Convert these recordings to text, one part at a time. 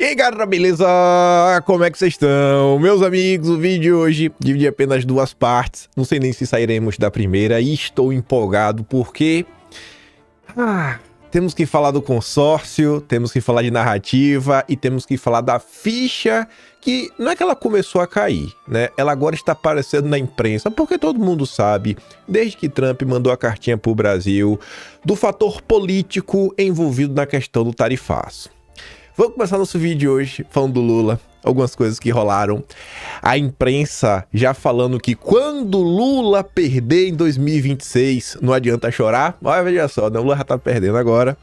Ei galera, beleza? Como é que vocês estão? Meus amigos, o vídeo de hoje divide apenas duas partes. Não sei nem se sairemos da primeira e estou empolgado porque... temos que falar do consórcio, temos que falar de narrativa e temos que falar da ficha que não é que ela começou a cair, né? Ela agora está aparecendo na imprensa porque todo mundo sabe, desde que Trump mandou a cartinha para o Brasil, do fator político envolvido na questão do tarifaço. Vamos começar nosso vídeo de hoje falando do Lula, algumas coisas que rolaram. A imprensa já falando que quando Lula perder em 2026, não adianta chorar. Olha, veja só, né? O Lula já tá perdendo agora.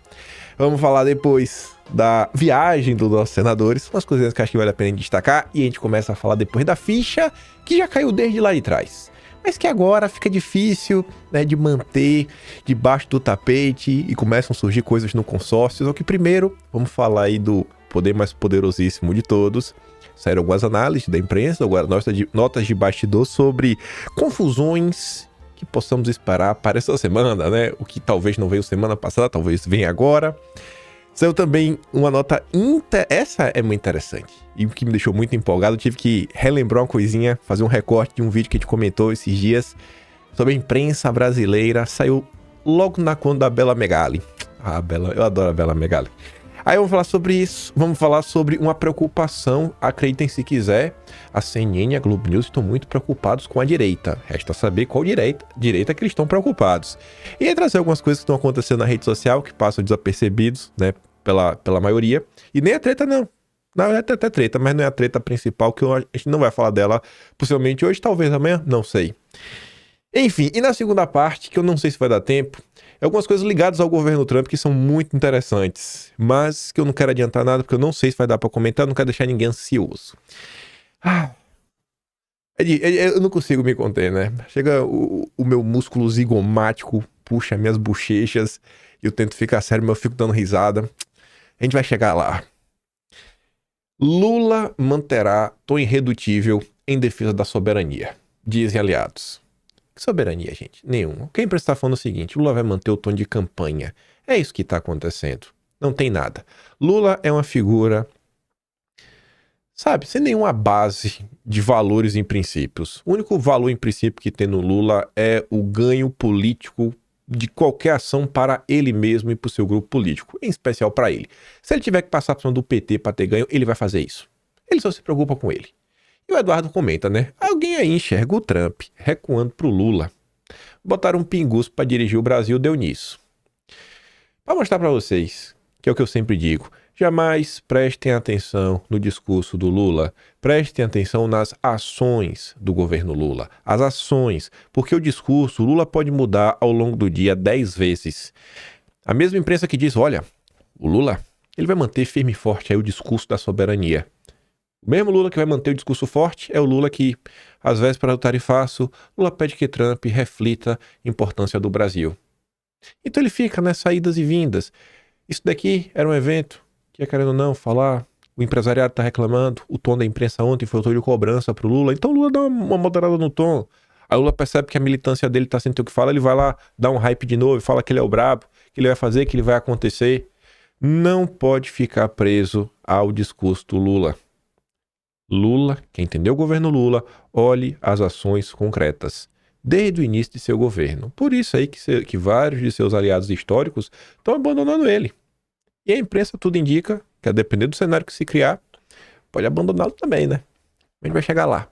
Vamos falar depois da viagem dos nossos senadores, umas coisinhas que acho que vale a pena destacar. E a gente começa a falar depois da ficha, que já caiu desde lá de trás. Mas que agora fica difícil, né, de manter debaixo do tapete e começam a surgir coisas no consórcio. Só que primeiro, vamos falar aí do poder mais poderosíssimo de todos. Saíram algumas análises da imprensa, agora notas de bastidor sobre confusões que possamos esperar para essa semana, né? O que talvez não veio semana passada, talvez venha agora. Saiu também uma nota... Essa é muito interessante. E o que me deixou muito empolgado, eu tive que relembrar uma coisinha, fazer um recorte de um vídeo que a gente comentou esses dias sobre a imprensa brasileira. Saiu logo na conta da Bela Megali. Eu adoro a Bela Megali. Aí vamos falar sobre isso, vamos falar sobre uma preocupação, acreditem se quiser, a CNN e a Globo News estão muito preocupados com a direita. Resta saber qual direita que eles estão preocupados. E aí trazer algumas coisas que estão acontecendo na rede social, que passam desapercebidos, né, pela maioria. E nem a treta não. Não, é até treta, mas não é a treta principal, que a gente não vai falar dela possivelmente hoje, talvez amanhã, não sei. Enfim, e na segunda parte, que eu não sei se vai dar tempo, algumas coisas ligadas ao governo Trump que são muito interessantes, mas que eu não quero adiantar nada porque eu não sei se vai dar pra comentar, não quero deixar ninguém ansioso. Eu não consigo me conter, né? Chega o meu músculo zigomático, puxa minhas bochechas, eu tento ficar sério, mas eu fico dando risada. A gente vai chegar lá. Lula manterá tom irredutível em defesa da soberania, dizem aliados. Que soberania, gente? Nenhuma. Quem está falando o seguinte, Lula vai manter o tom de campanha. É isso que está acontecendo. Não tem nada. Lula é uma figura, sabe, sem nenhuma base de valores e princípios. O único valor em princípio que tem no Lula é o ganho político de qualquer ação para ele mesmo e para o seu grupo político, em especial para ele. Se ele tiver que passar por cima do PT para ter ganho, ele vai fazer isso. Ele só se preocupa com ele. E o Eduardo comenta, né? Alguém aí enxerga o Trump recuando pro Lula. Botaram um pinguço para dirigir o Brasil, deu nisso. Para mostrar para vocês, que é o que eu sempre digo, jamais prestem atenção no discurso do Lula, prestem atenção nas ações do governo Lula. As ações, porque o discurso, o Lula pode mudar ao longo do dia 10 vezes. A mesma imprensa que diz, olha, o Lula, ele vai manter firme e forte aí o discurso da soberania. O mesmo Lula que vai manter o discurso forte é o Lula que, às vésperas do tarifaço, Lula pede que Trump reflita a importância do Brasil. Então ele fica nas saídas e vindas. Isso daqui era um evento que, querendo ou não, falar, o empresariado está reclamando, o tom da imprensa ontem foi o tom de cobrança para o Lula, então o Lula dá uma moderada no tom. Aí o Lula percebe que a militância dele está sem ter o que falar, ele vai lá, dá um hype de novo, fala que ele é o brabo, que ele vai fazer, que ele vai acontecer. Não pode ficar preso ao discurso do Lula. Lula, quem entendeu o governo Lula, olhe as ações concretas, desde o início de seu governo. Por isso aí que vários de seus aliados históricos estão abandonando ele. E a imprensa tudo indica que, a depender do cenário que se criar, pode abandoná-lo também, né? A gente vai chegar lá.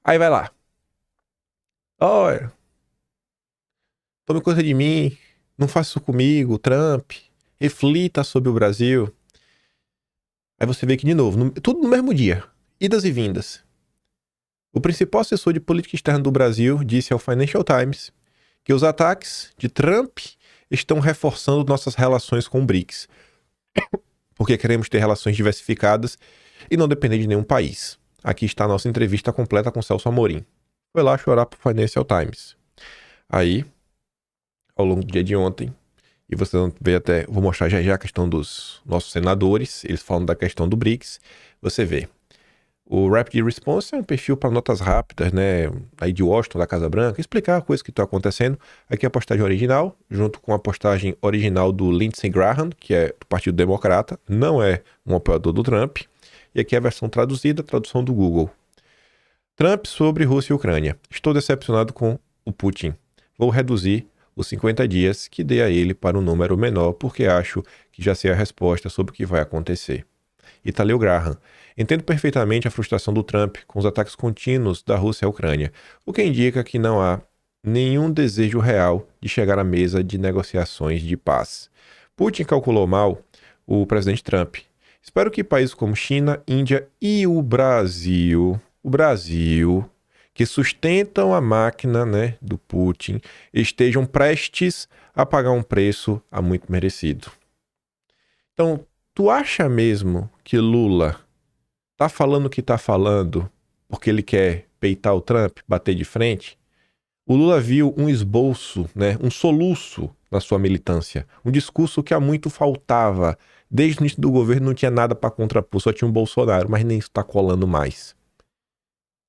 Aí vai lá. Olha, tome conta de mim, não faça isso comigo, Trump, reflita sobre o Brasil. Aí você vê que, de novo, tudo no mesmo dia, idas e vindas. O principal assessor de política externa do Brasil disse ao Financial Times que os ataques de Trump estão reforçando nossas relações com o BRICS, porque queremos ter relações diversificadas e não depender de nenhum país. Aqui está a nossa entrevista completa com Celso Amorim. Foi lá chorar pro Financial Times. Aí, ao longo do dia de ontem, e você vão ver até, vou mostrar já a questão dos nossos senadores, eles falam da questão do BRICS, você vê. O Rapid Response é um perfil para notas rápidas, né? Aí de Washington, da Casa Branca, explicar a coisa que está acontecendo. Aqui é a postagem original, junto com a postagem original do Lindsey Graham, que é do Partido Democrata, não é um apoiador do Trump. E aqui é a versão traduzida, a tradução do Google. Trump sobre Rússia e Ucrânia. Estou decepcionado com o Putin. Vou reduzir os 50 dias que dei a ele para um número menor, porque acho que já sei a resposta sobre o que vai acontecer. E tá ali o Graham. Entendo perfeitamente a frustração do Trump com os ataques contínuos da Rússia à Ucrânia, o que indica que não há nenhum desejo real de chegar à mesa de negociações de paz. Putin calculou mal o presidente Trump. Espero que países como China, Índia e o Brasil, que sustentam a máquina, né, do Putin, estejam prestes a pagar um preço a muito merecido. Então, tu acha mesmo que Lula tá falando o que tá falando porque ele quer peitar o Trump, bater de frente? O Lula viu um esboço, né, um soluço na sua militância, um discurso que há muito faltava. Desde o início do governo não tinha nada para contrapor, só tinha um Bolsonaro, mas nem isso tá colando mais.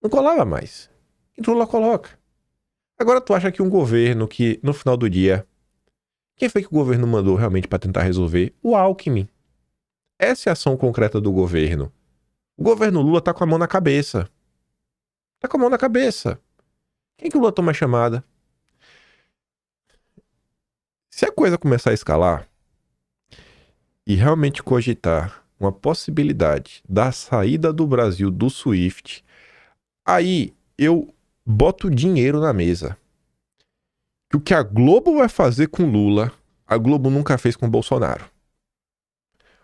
Não colava mais. Então Lula coloca. Agora tu acha que um governo que, no final do dia, quem foi que o governo mandou realmente para tentar resolver? O Alckmin. Essa é a ação concreta do governo. O governo Lula tá com a mão na cabeça. Tá com a mão na cabeça. Quem que o Lula toma a chamada? Se a coisa começar a escalar e realmente cogitar uma possibilidade da saída do Brasil do SWIFT, aí eu boto dinheiro na mesa. Que o que a Globo vai fazer com Lula, a Globo nunca fez com Bolsonaro.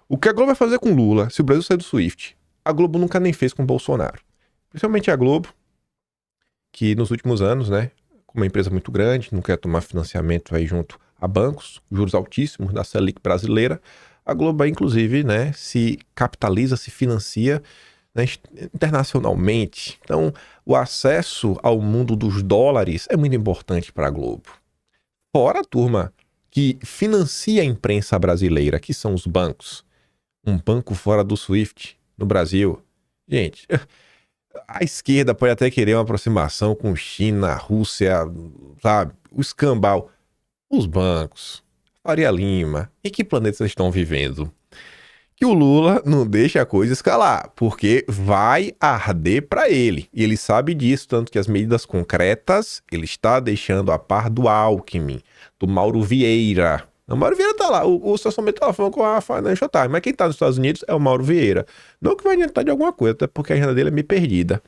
O que a Globo vai fazer com Lula, se o Brasil sair do SWIFT, a Globo nunca nem fez com Bolsonaro. Principalmente a Globo, que nos últimos anos, né, como uma empresa muito grande, não quer tomar financiamento aí junto a bancos, juros altíssimos da Selic brasileira, a Globo aí, inclusive, né, se capitaliza, se financia, né, internacionalmente. Então, o acesso ao mundo dos dólares é muito importante para a Globo. Fora a turma que financia a imprensa brasileira, que são os bancos. Um banco fora do SWIFT no Brasil. Gente, a esquerda pode até querer uma aproximação com China, Rússia, sabe? O escambau. Os bancos, Faria Lima, em que planeta vocês estão vivendo? Que o Lula não deixa a coisa escalar, porque vai arder para ele. E ele sabe disso, tanto que as medidas concretas ele está deixando a par do Alckmin, do Mauro Vieira. O Mauro Vieira tá lá, o estacionamento tá falando com a Financial Times, mas quem tá nos Estados Unidos é o Mauro Vieira. Não que vai adiantar de alguma coisa, até porque a agenda dele é meio perdida.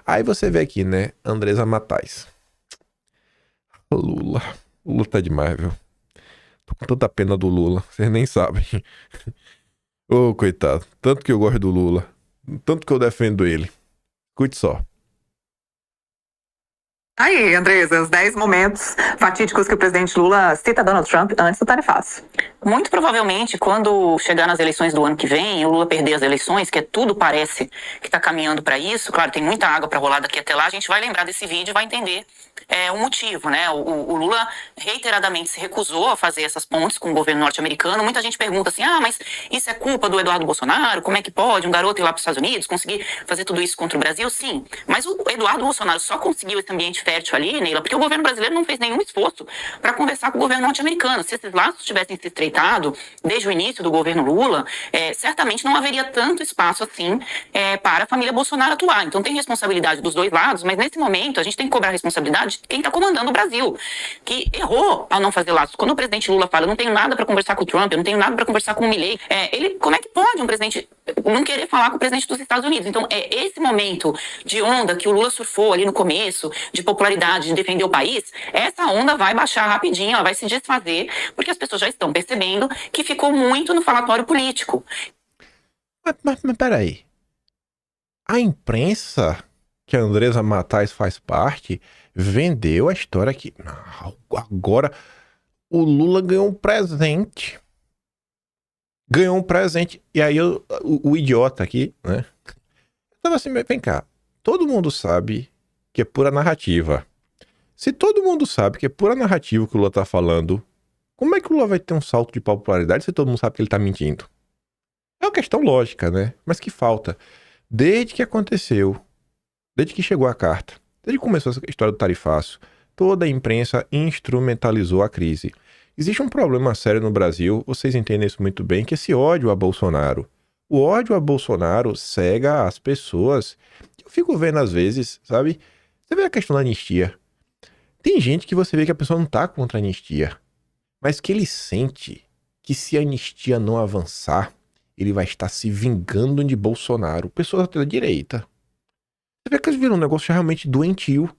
Aí você vê aqui, né, Andresa Matais. Lula tá demais, viu? Tô com tanta pena do Lula, vocês nem sabem. Ô, coitado. Tanto que eu gosto do Lula. Tanto que eu defendo ele. Cuide só. Aí, Andresa, os 10 momentos fatídicos que o presidente Lula cita Donald Trump antes do tarifaço. Muito provavelmente, quando chegar nas eleições do ano que vem, o Lula perder as eleições, que tudo parece que está caminhando para isso, claro, tem muita água para rolar daqui até lá, a gente vai lembrar desse vídeo e vai entender o motivo, né? O Lula reiteradamente se recusou a fazer essas pontes com o governo norte-americano. Muita gente pergunta assim, mas isso é culpa do Eduardo Bolsonaro? Como é que pode um garoto ir lá para os Estados Unidos conseguir fazer tudo isso contra o Brasil? Sim, mas o Eduardo Bolsonaro só conseguiu esse ambiente fértil ali, Neila, porque o governo brasileiro não fez nenhum esforço para conversar com o governo norte-americano. Se esses laços tivessem se estreitado desde o início do governo Lula, certamente não haveria tanto espaço assim para a família Bolsonaro atuar. Então tem responsabilidade dos dois lados, mas nesse momento a gente tem que cobrar a responsabilidade de quem está comandando o Brasil, que errou ao não fazer laços. Quando o presidente Lula fala, eu não tenho nada para conversar com o Trump, eu não tenho nada para conversar com o Milley, como é que pode um presidente não querer falar com o presidente dos Estados Unidos? Então esse momento de onda que o Lula surfou ali no começo, de popularidade, de defender o país, essa onda vai baixar rapidinho, ela vai se desfazer, porque as pessoas já estão percebendo que ficou muito no falatório político. Mas peraí. A imprensa, que a Andresa Matais faz parte, vendeu a história que agora o Lula ganhou um presente. Ganhou um presente. E aí o idiota aqui, né? Eu tava assim, vem cá. Todo mundo sabe que é pura narrativa. Se todo mundo sabe que é pura narrativa que o Lula tá falando, como é que o Lula vai ter um salto de popularidade se todo mundo sabe que ele tá mentindo? É uma questão lógica, né? Mas que falta. Desde que aconteceu, desde que chegou a carta, desde que começou essa história do tarifaço, toda a imprensa instrumentalizou a crise. Existe um problema sério no Brasil, vocês entendem isso muito bem, que é esse ódio a Bolsonaro. O ódio a Bolsonaro cega as pessoas. Eu fico vendo às vezes, sabe? Você vê a questão da anistia. Tem gente que você vê que a pessoa não tá contra a anistia, mas que ele sente que se a anistia não avançar, ele vai estar se vingando de Bolsonaro. Pessoas da direita. Você vê que eles viram um negócio realmente doentio.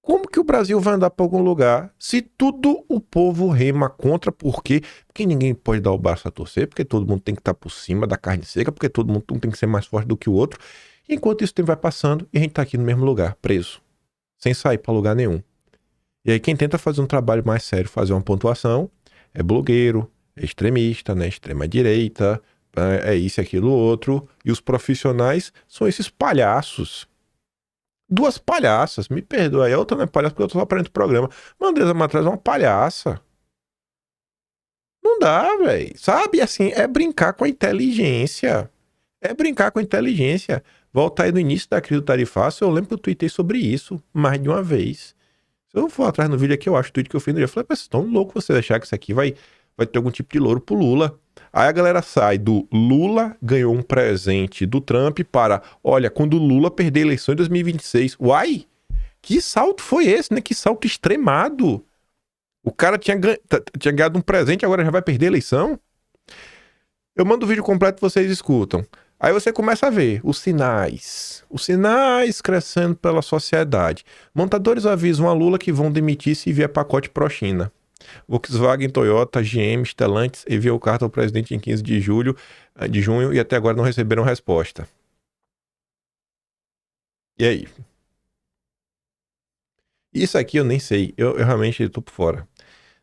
Como que o Brasil vai andar para algum lugar se tudo o povo rema contra? Por quê? Porque ninguém pode dar o braço a torcer, porque todo mundo tem que estar por cima da carne seca, porque todo mundo tem que ser mais forte do que o outro. Enquanto isso o tempo vai passando e a gente tá aqui no mesmo lugar, preso, sem sair para lugar nenhum. E aí quem tenta fazer um trabalho mais sério, fazer uma pontuação, é blogueiro, é extremista, né? Extrema direita, é isso, aquilo, outro. E os profissionais são esses palhaços. Duas palhaças, me perdoa aí. A outra não é palhaça porque eu tô só aparentando o programa. Mas Andresa Matrás é uma palhaça. Não dá, velho. Sabe, assim, é brincar com a inteligência. É brincar com a inteligência. Volta aí no início da crise do tarifaço, eu lembro que eu tuitei sobre isso mais de uma vez. Se eu for atrás no vídeo aqui, eu acho o tweet que eu fiz no dia. Eu falei, vocês estão loucos vocês achar que isso aqui vai ter algum tipo de louro pro Lula. Aí a galera sai do Lula ganhou um presente do Trump para, olha, quando o Lula perder a eleição em 2026. Uai! Que salto foi esse, né? Que salto extremado. O cara tinha ganhado um presente, agora já vai perder a eleição? Eu mando o vídeo completo e vocês escutam. Aí você começa a ver os sinais crescendo pela sociedade. Montadores avisam a Lula que vão demitir se vier pacote pró-China. Volkswagen, Toyota, GM, Stellantis enviou carta ao presidente em 15 de junho e até agora não receberam resposta. E aí? Isso aqui eu nem sei, eu realmente tô por fora. Não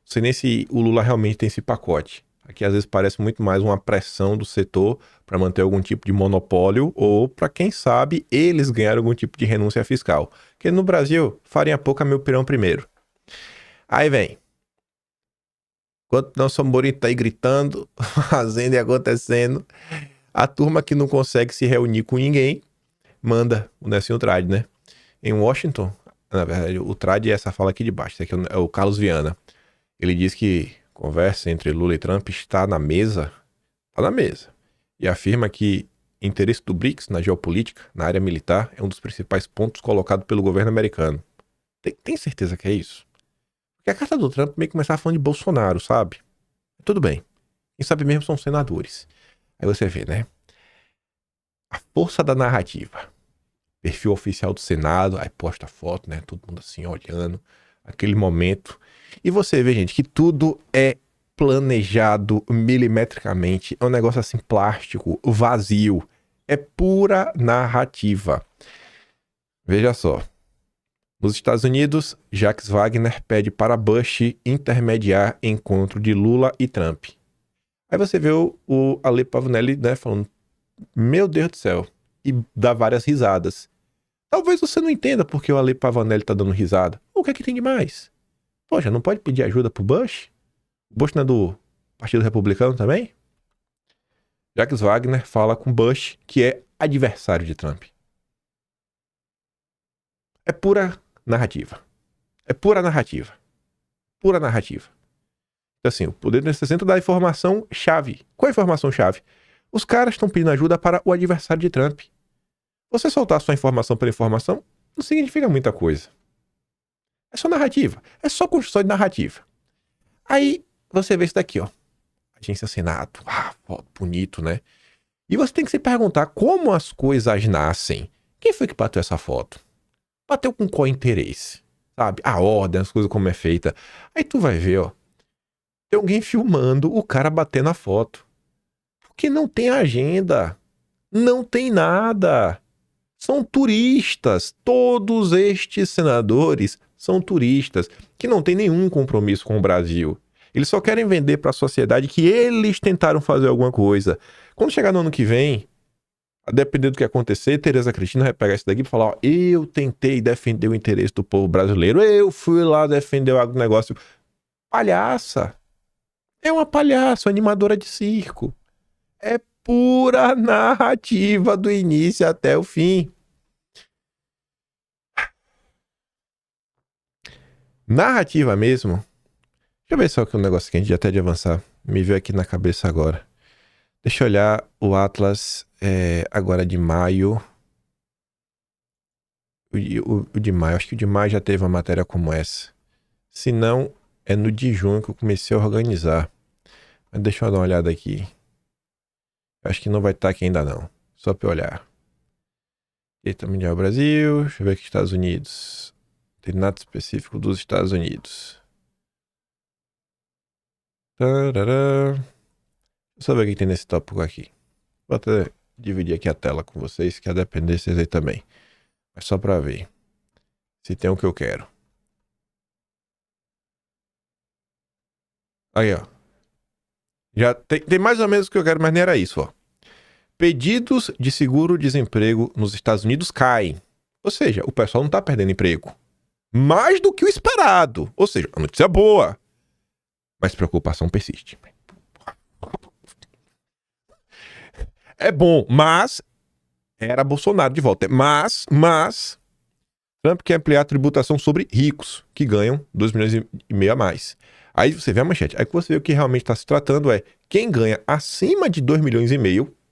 sei nem se o Lula realmente tem esse pacote. Aqui às vezes parece muito mais uma pressão do setor para manter algum tipo de monopólio ou para quem sabe eles ganharem algum tipo de renúncia fiscal. Porque no Brasil, farinha pouca, meu pirão primeiro. Aí vem. Enquanto nosso Amorim tá aí gritando, fazendo e acontecendo, a turma que não consegue se reunir com ninguém, manda o Nelson Trade, né? Em Washington, na verdade, o Trade é essa fala aqui de baixo, esse aqui é o Carlos Viana. Ele diz que conversa entre Lula e Trump está na mesa, e afirma que interesse do BRICS na geopolítica, na área militar, é um dos principais pontos colocados pelo governo americano. Tem certeza que é isso? Porque a carta do Trump meio que começava falando de Bolsonaro, sabe? Tudo bem. Quem sabe mesmo são senadores. Aí você vê, né? A força da narrativa. Perfil oficial do Senado, aí posta a foto, né? Todo mundo assim olhando. Aquele momento. E você vê, gente, que tudo é planejado milimetricamente. É um negócio assim plástico, vazio. É pura narrativa. Veja só. Nos Estados Unidos, Jacques Wagner pede para Bush intermediar encontro de Lula e Trump. Aí você vê o Ale Pavonelli, né, falando, meu Deus do céu, e dá várias risadas. Talvez você não entenda porque o Ale Pavonelli tá dando risada. O que é que tem de mais? Poxa, não pode pedir ajuda pro Bush? O Bush não é do Partido Republicano também? Jacques Wagner fala com Bush, que é adversário de Trump. É pura narrativa. É pura narrativa. Pura narrativa. Então, assim, o poder do 60 dá informação-chave. Qual é a informação-chave? Os caras estão pedindo ajuda para o adversário de Trump. Você soltar sua informação pela informação não significa muita coisa. É só narrativa. É só construção de narrativa. Aí você vê isso daqui, ó. Agência Senado. Ah, bonito, né? E você tem que se perguntar como as coisas nascem. Quem foi que bateu essa foto? Bateu com qual interesse? Sabe? A ordem, as coisas como é feita. Aí tu vai ver, ó. Tem alguém filmando o cara bater na foto. Porque não tem agenda. Não tem nada. São turistas. Todos estes senadores são turistas que não têm nenhum compromisso com o Brasil. Eles só querem vender para a sociedade que eles tentaram fazer alguma coisa. Quando chegar no ano que vem, a depender do que acontecer, Tereza Cristina vai pegar isso daqui e falar, ó, eu tentei defender o interesse do povo brasileiro, eu fui lá defender o agronegócio. Palhaça. É uma palhaça, uma animadora de circo. É pura narrativa do início até o fim. Narrativa mesmo. Deixa eu ver só que um negócio que a gente já até de avançar. Me veio aqui na cabeça agora. Deixa eu olhar o Atlas agora de maio. O de maio. Acho que o de maio já teve uma matéria como essa. Se não, é no de junho que eu comecei a organizar. Mas deixa eu dar uma olhada aqui. Acho que não vai estar aqui ainda não. Só pra eu olhar. Eita, Mundial Brasil. Deixa eu ver aqui Estados Unidos. Tem nada específico dos Estados Unidos. Tarará. Deixa eu só ver o que tem nesse tópico aqui. Vou até dividir aqui a tela com vocês, que a depender vocês aí também. Mas só pra ver se tem o que eu quero. Aí, ó. Já tem mais ou menos o que eu quero, mas nem era isso, ó. Pedidos de seguro-desemprego nos Estados Unidos caem. Ou seja, o pessoal não tá perdendo emprego. Mais do que o esperado. Ou seja, a notícia é boa. Mas preocupação persiste. É bom, mas era Bolsonaro de volta. Mas Trump quer ampliar a tributação sobre ricos, que ganham 2,5 milhões a mais. Aí você vê a manchete. Aí você vê o que realmente está se tratando é quem ganha acima de 2,5 milhões,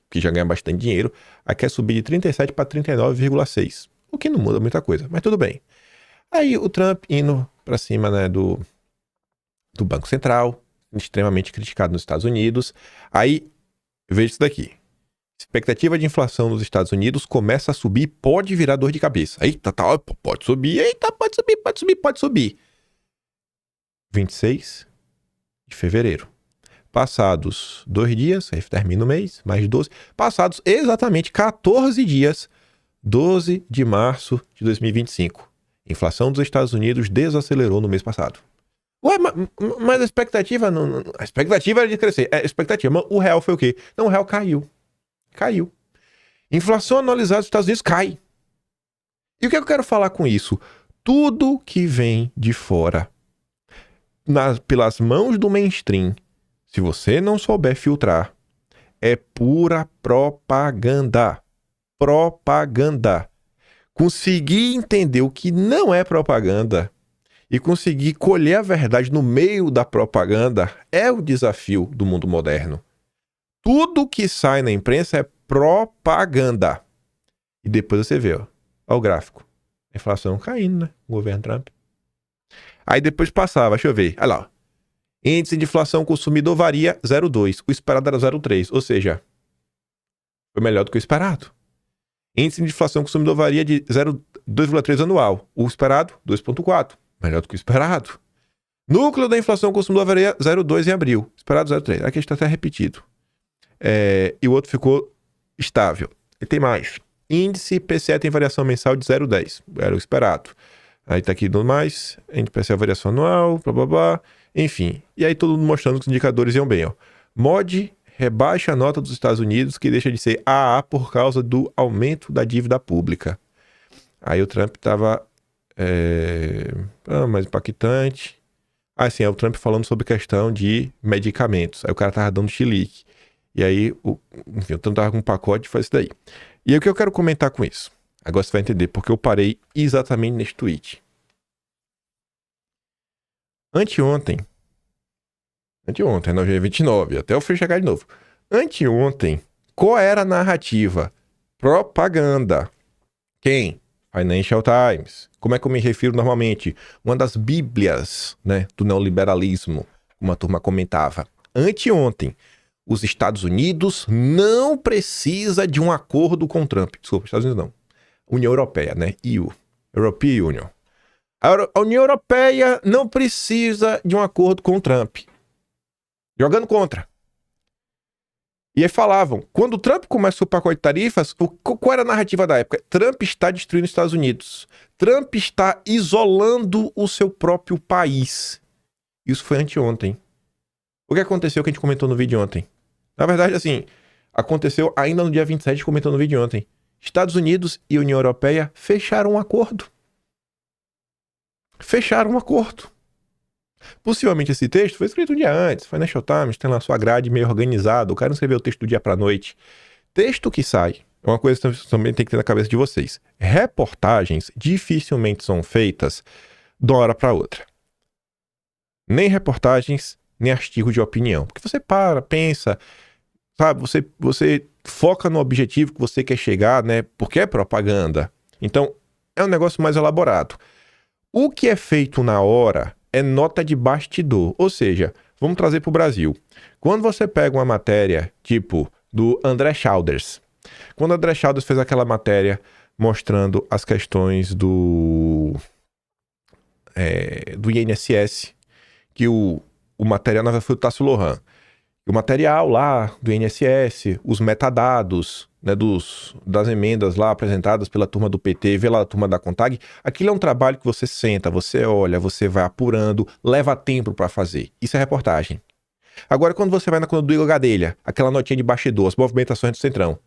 que já ganha bastante dinheiro, aí quer subir de 37 para 39,6. O que não muda muita coisa, mas tudo bem. Aí o Trump indo para cima, né, do Banco Central, extremamente criticado nos Estados Unidos. Aí, veja isso daqui. Expectativa de inflação nos Estados Unidos começa a subir, pode virar dor de cabeça. Eita, pode subir, pode subir. 26 de fevereiro. Passados 2 dias, aí termina o mês, mais 12. Passados exatamente 14 dias, 12 de março de 2025. Inflação dos Estados Unidos desacelerou no mês passado. Ué, mas a expectativa... a expectativa era de crescer. Mas o real foi o quê? Não, o real caiu. Caiu. Inflação anualizada dos Estados Unidos cai. E o que eu quero falar com isso? Tudo que vem de fora, pelas mãos do mainstream, se você não souber filtrar, é pura propaganda. Propaganda. Conseguir entender o que não é propaganda e conseguir colher a verdade no meio da propaganda é o desafio do mundo moderno. Tudo que sai na imprensa é propaganda. E depois você vê, ó o gráfico. A inflação caindo, né? O governo Trump. Aí depois passava, deixa eu ver. Olha lá. Índice de inflação consumidor varia 0,2. O esperado era 0,3. Ou seja, foi melhor do que o esperado. Índice de inflação consumidor varia de 2,3 anual. O esperado, 2,4. Melhor do que o esperado. Núcleo da inflação consumidor varia 0,2 em abril. Esperado 0,3. Aqui está até repetido. E o outro ficou estável. E tem mais. Índice PCE tem variação mensal de 0,10. Era o esperado. Aí tá aqui do mais. Índice PCE variação anual, blá blá blá. Enfim. E aí todo mundo mostrando que os indicadores iam bem, ó. MOD rebaixa a nota dos Estados Unidos, que deixa de ser AA por causa do aumento da dívida pública. Aí o Trump tava mais impactante. Sim, é o Trump falando sobre questão de medicamentos. Aí o cara tava dando chilique. E aí, enfim, o Trump tava com um pacote e faz isso daí. E aí o que eu quero comentar com isso? Agora você vai entender porque eu parei exatamente neste tweet. Anteontem, não, dia 29, até eu fui chegar de novo. Anteontem, qual era a narrativa? Propaganda. Quem? Financial Times. Como é que eu me refiro normalmente? Uma das bíblias, né, do neoliberalismo, como a turma comentava. Anteontem, os Estados Unidos não precisa de um acordo com Trump. Desculpa, Estados Unidos não. União Europeia, né? EU. European Union. A União Europeia não precisa de um acordo com Trump. Jogando contra. E aí falavam, quando o Trump começou o pacote de tarifas, qual era a narrativa da época? Trump está destruindo os Estados Unidos. Trump está isolando o seu próprio país. Isso foi anteontem. O que aconteceu que a gente comentou no vídeo ontem? Na verdade, assim, aconteceu ainda no dia 27, comentou no vídeo ontem. Estados Unidos e União Europeia fecharam um acordo. Fecharam um acordo. Possivelmente esse texto foi escrito um dia antes, Financial Times tem lá sua grade meio organizada, o cara não escreveu o texto do dia pra noite. Texto que sai, é uma coisa que também tem que ter na cabeça de vocês. Reportagens dificilmente são feitas de uma hora pra outra. Nem reportagens, nem artigos de opinião. Porque você para, pensa, sabe, você foca no objetivo que você quer chegar, né? Porque é propaganda. Então, é um negócio mais elaborado. O que é feito na hora é nota de bastidor. Ou seja, vamos trazer para o Brasil. Quando você pega uma matéria tipo do André Childers, quando o André Childers fez aquela matéria mostrando as questões do INSS, que o material na verdade foi o Tasso Lohan. O material lá do INSS, os metadados, né, das emendas lá apresentadas pela turma do PT, pela turma da CONTAG, aquilo é um trabalho que você senta, você olha, você vai apurando, leva tempo para fazer. Isso é reportagem. Agora, quando você vai na coluna do Igor Gadelha, aquela notinha de bastidor, as movimentações do Centrão,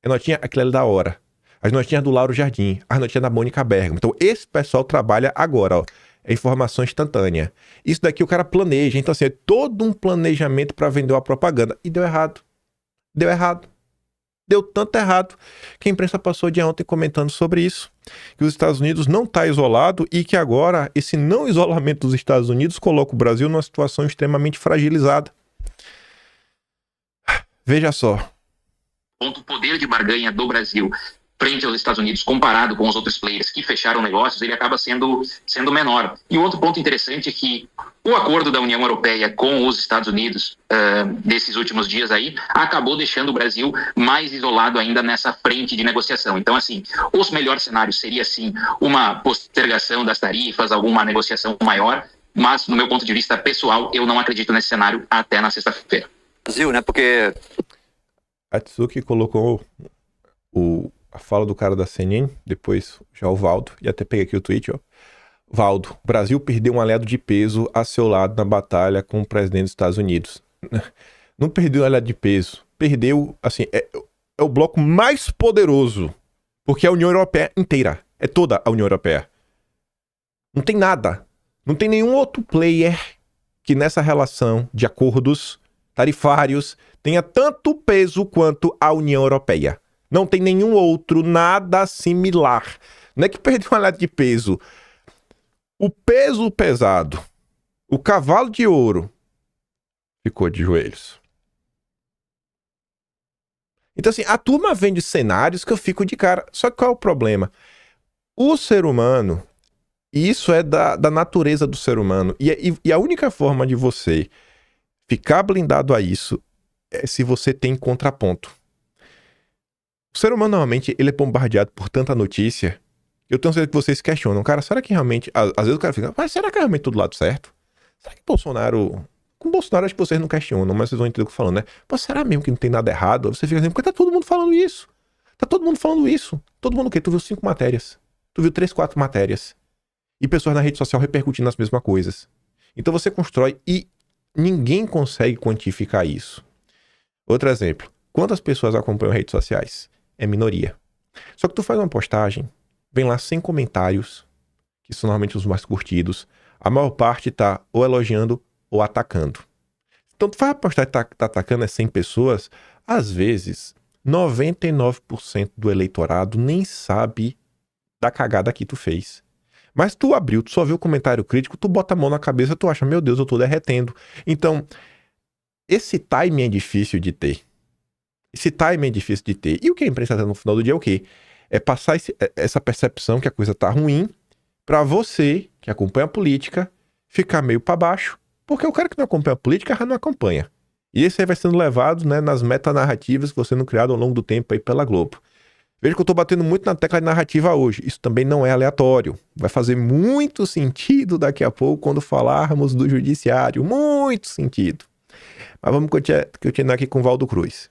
a notinha, aquilo é da hora. As notinhas do Lauro Jardim, as notinhas da Mônica Bergamo. Então, esse pessoal trabalha agora, ó. É informação instantânea. Isso daqui o cara planeja. Então, assim, é todo um planejamento para vender uma propaganda. E deu errado. Deu errado. Deu tanto errado que a imprensa passou de ontem comentando sobre isso. Que os Estados Unidos não está isolado e que agora esse não isolamento dos Estados Unidos coloca o Brasil numa situação extremamente fragilizada. Veja só. O poder de barganha do Brasil frente aos Estados Unidos, comparado com os outros players que fecharam negócios, ele acaba sendo menor. E o outro ponto interessante é que o acordo da União Europeia com os Estados Unidos, desses últimos dias aí, acabou deixando o Brasil mais isolado ainda nessa frente de negociação. Então, assim, os melhores cenários seria, sim, uma postergação das tarifas, alguma negociação maior, mas, no meu ponto de vista pessoal, eu não acredito nesse cenário até na sexta-feira. Brasil, né? Porque A Tsuki colocou a fala do cara da CNN, depois já o Valdo, e até peguei aqui o tweet, ó. Valdo, o Brasil perdeu um aliado de peso a seu lado na batalha com o presidente dos Estados Unidos. Não perdeu um aliado de peso, perdeu, assim, é o bloco mais poderoso, porque é a União Europeia inteira, é toda a União Europeia. Não tem nada, não tem nenhum outro player que nessa relação de acordos tarifários tenha tanto peso quanto a União Europeia. Não tem nenhum outro, nada similar. Não é que perdeu um aliado de peso. O peso pesado, o cavalo de ouro, ficou de joelhos. Então, assim, a turma vende cenários que eu fico de cara. Só que qual é o problema? O ser humano, e isso é da natureza do ser humano, e a única forma de você ficar blindado a isso é se você tem contraponto. O ser humano, normalmente, ele é bombardeado por tanta notícia. Eu tenho certeza que vocês questionam. Cara, será que realmente... Às vezes o cara fica... Mas será que é realmente todo lado certo? Será que Bolsonaro... Com Bolsonaro acho que vocês não questionam, mas vocês vão entender o que eu tô falando, né? Pô, será mesmo que não tem nada errado? Você fica assim... Porque tá todo mundo falando isso. Tá todo mundo falando isso. Todo mundo o quê? Tu viu 5 matérias. Tu viu 3, 4 matérias. E pessoas na rede social repercutindo as mesmas coisas. Então você constrói e ninguém consegue quantificar isso. Outro exemplo. Quantas pessoas acompanham redes sociais? É minoria. Só que tu faz uma postagem, vem lá 100 comentários, que são normalmente os mais curtidos. A maior parte tá ou elogiando ou atacando. Então tu faz a postagem que tá atacando 100 pessoas, às vezes 99% do eleitorado nem sabe da cagada que tu fez. Mas tu abriu, tu só viu o comentário crítico, tu bota a mão na cabeça, tu acha, meu Deus, eu tô derretendo. Então, esse timing é difícil de ter. E o que a imprensa tá no final do dia é o quê? É passar essa percepção que a coisa tá ruim pra você, que acompanha a política, ficar meio pra baixo, porque o cara que não acompanha a política já não acompanha. E esse aí vai sendo levado, né, nas metanarrativas que vão sendo criadas ao longo do tempo aí pela Globo. Veja que eu tô batendo muito na tecla de narrativa hoje. Isso também não é aleatório. Vai fazer muito sentido daqui a pouco quando falarmos do judiciário. Muito sentido. Mas vamos continuar aqui com o Valdo Cruz.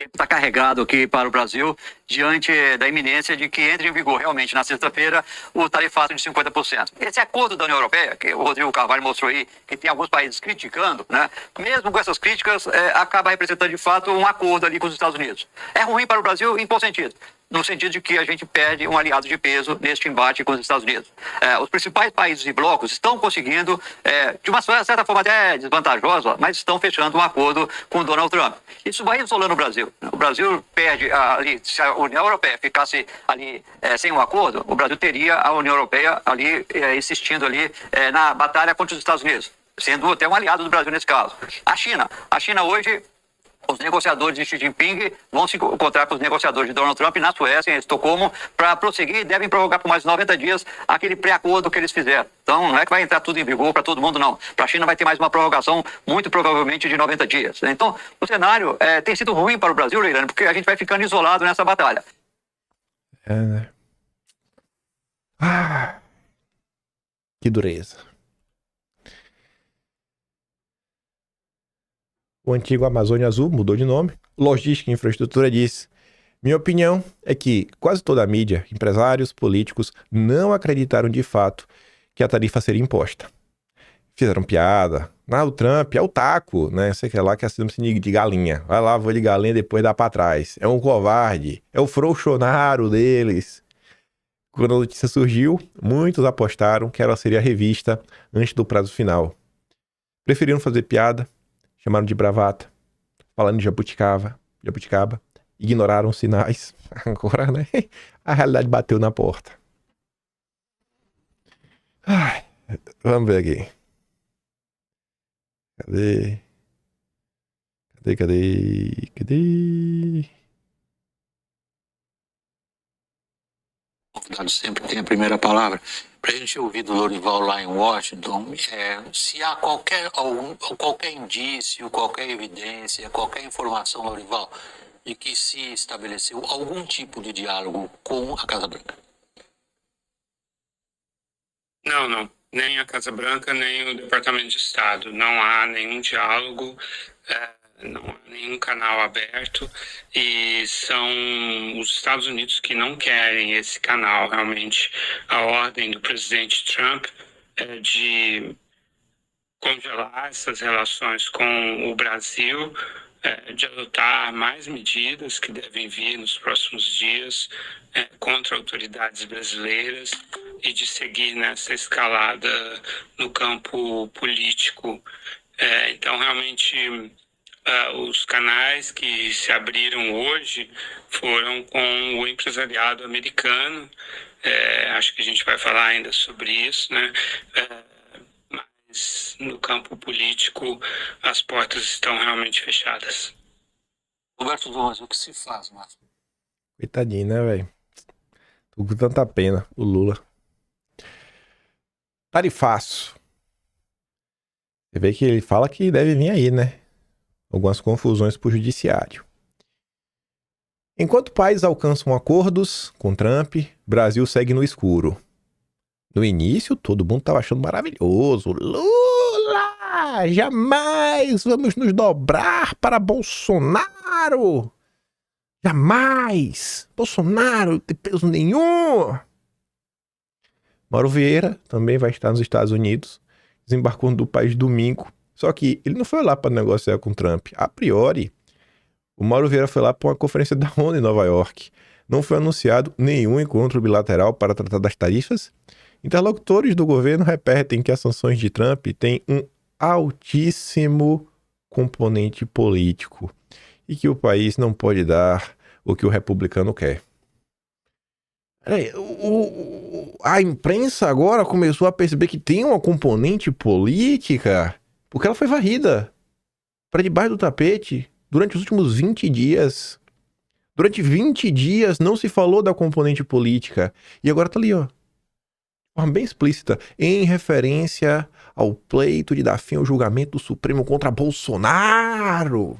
está carregado aqui para o Brasil diante da iminência de que entre em vigor realmente na sexta-feira o tarifato de 50%. Esse acordo da União Europeia, que o Rodrigo Carvalho mostrou aí, que tem alguns países criticando, né? Mesmo com essas críticas, acaba representando de fato um acordo ali com os Estados Unidos. É ruim para o Brasil em qual sentido? no sentido de que a gente perde um aliado de peso neste embate com os Estados Unidos. Os principais países e blocos estão conseguindo, de uma certa forma até desvantajosa, mas estão fechando um acordo com o Donald Trump. Isso vai isolando o Brasil. O Brasil perde ali, se a União Europeia ficasse ali sem um acordo, o Brasil teria a União Europeia ali insistindo ali na batalha contra os Estados Unidos, sendo até um aliado do Brasil nesse caso. A China hoje, os negociadores de Xi Jinping vão se encontrar com os negociadores de Donald Trump na Suécia, em Estocolmo, para prosseguir e devem prorrogar por mais 90 dias aquele pré-acordo que eles fizeram. Então, não é que vai entrar tudo em vigor para todo mundo, não. Para a China vai ter mais uma prorrogação, muito provavelmente de 90 dias. Então, o cenário tem sido ruim para o Brasil, Leilani, porque a gente vai ficando isolado nessa batalha. Né? Que dureza. O antigo Amazônia Azul mudou de nome. Logística e Infraestrutura diz: minha opinião é que quase toda a mídia, empresários, políticos, não acreditaram de fato que a tarifa seria imposta. Fizeram piada. O Trump é o taco, né? Sei que é lá que assina de galinha. Vai lá, vou de galinha, depois dá pra trás. É um covarde. É o frouxonaro deles. Quando a notícia surgiu, muitos apostaram que ela seria revista antes do prazo final. Preferiram fazer piada. Chamaram de bravata, falando de jabuticaba, ignoraram os sinais. Agora, né? A realidade bateu na porta. Vamos ver aqui. Cadê? O convidado sempre tem a primeira palavra. Para a gente ouvir do Lorival lá em Washington, se há qualquer indício, qualquer evidência, qualquer informação, Lorival, de que se estabeleceu algum tipo de diálogo com a Casa Branca. Não. Nem a Casa Branca, nem o Departamento de Estado. Não há nenhum diálogo, não há nenhum canal aberto, e são os Estados Unidos que não querem esse canal. Realmente, a ordem do presidente Trump é de congelar essas relações com o Brasil, de adotar mais medidas que devem vir nos próximos dias contra autoridades brasileiras e de seguir nessa escalada no campo político. Então, realmente, os canais que se abriram hoje foram com o empresariado americano. Acho que a gente vai falar ainda sobre isso, né? Mas no campo político as portas estão realmente fechadas. Roberto Dumas, o que se faz, Márcio? Coitadinho, né, velho? Tô com tanta pena, o Lula. Tarifaço. Você vê que ele fala que deve vir aí, né? Algumas confusões pro judiciário. Enquanto países alcançam acordos com Trump, Brasil segue no escuro. No início, todo mundo estava achando maravilhoso. Lula! Jamais vamos nos dobrar para Bolsonaro! Jamais! Bolsonaro não tem peso nenhum! Mauro Vieira também vai estar nos Estados Unidos, desembarcou no país domingo. Só que ele não foi lá para negociar com Trump. A priori, o Mauro Vieira foi lá para uma conferência da ONU em Nova York. Não foi anunciado nenhum encontro bilateral para tratar das tarifas. Interlocutores do governo repetem que as sanções de Trump têm um altíssimo componente político e que o país não pode dar o que o republicano quer. A imprensa agora começou a perceber que tem uma componente política porque ela foi varrida para debaixo do tapete durante os últimos 20 dias. Durante 20 dias não se falou da componente política e agora tá ali, ó. De forma bem explícita, em referência ao pleito de dar fim ao julgamento do Supremo contra Bolsonaro.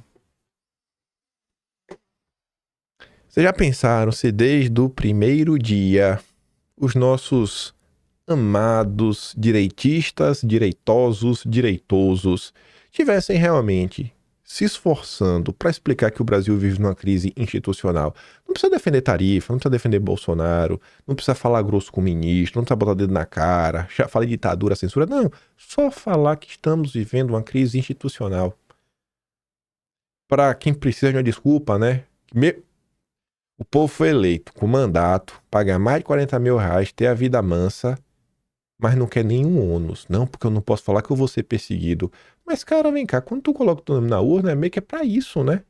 Vocês já pensaram se desde o primeiro dia os nossos amados direitistas, direitosos tivessem realmente se esforçando para explicar que o Brasil vive numa crise institucional? Não precisa defender tarifa, não precisa defender Bolsonaro, não precisa falar grosso com o ministro, não precisa botar o dedo na cara, já falei ditadura, censura, não. Só falar que estamos vivendo uma crise institucional. Para quem precisa de uma desculpa, né? O povo foi eleito com mandato, pagar mais de 40 mil reais, ter a vida mansa, mas não quer nenhum ônus. Não, porque eu não posso falar que eu vou ser perseguido. Mas, cara, vem cá, quando tu coloca o teu nome na urna, é meio que é pra isso, né?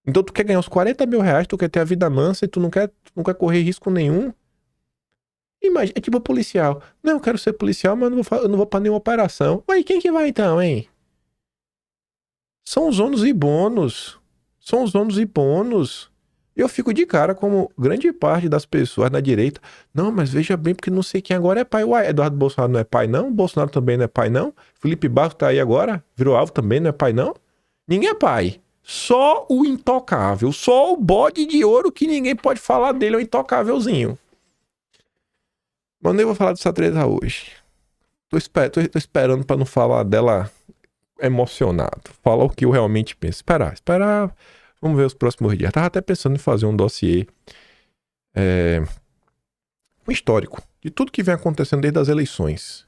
Então tu quer ganhar uns 40 mil reais, tu quer ter a vida mansa e tu não quer correr risco nenhum. Imagina, é tipo policial. Não, eu quero ser policial, mas eu não vou pra nenhuma operação. Ué, quem que vai então, hein? São os ônus e bônus. São os ônus e bônus. Eu fico de cara como grande parte das pessoas da direita. Não, mas veja bem, porque não sei quem agora é pai. Uai, Eduardo Bolsonaro não é pai, não? Bolsonaro também não é pai, não? Felipe Barros tá aí agora? Virou alvo também, não é pai, não? Ninguém é pai. Só o intocável. Só o bode de ouro que ninguém pode falar dele, é o intocávelzinho. Mas nem vou falar dessa treta hoje. Tô esperando pra não falar dela emocionado. Falar o que eu realmente penso. Esperar. Vamos ver os próximos dias. Tava até pensando em fazer um dossiê um histórico de tudo que vem acontecendo desde as eleições.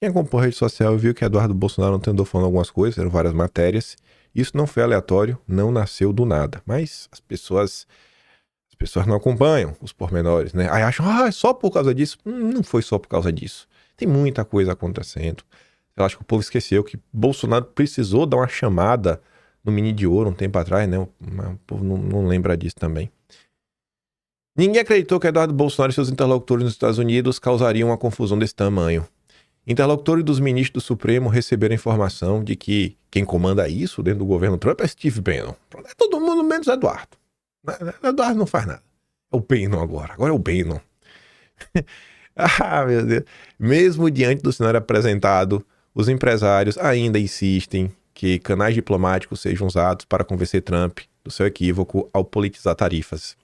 Quem acompanha a rede social viu que Eduardo Bolsonaro não andou falando algumas coisas, eram várias matérias. Isso não foi aleatório, não nasceu do nada. Mas as pessoas não acompanham os pormenores, né? Aí acham, é só por causa disso. Não foi só por causa disso. Tem muita coisa acontecendo. Eu acho que o povo esqueceu que Bolsonaro precisou dar uma chamada no Mini de Ouro um tempo atrás, né? O povo não lembra disso também. Ninguém acreditou que Eduardo Bolsonaro e seus interlocutores nos Estados Unidos causariam uma confusão desse tamanho. Interlocutores dos ministros do Supremo receberam a informação de que quem comanda isso dentro do governo Trump é Steve Bannon. É todo mundo menos Eduardo. Eduardo não faz nada. É o Bannon agora. Agora é o Bannon. Meu Deus. Mesmo diante do cenário apresentado, os empresários ainda insistem que canais diplomáticos sejam usados para convencer Trump do seu equívoco ao politizar tarifas.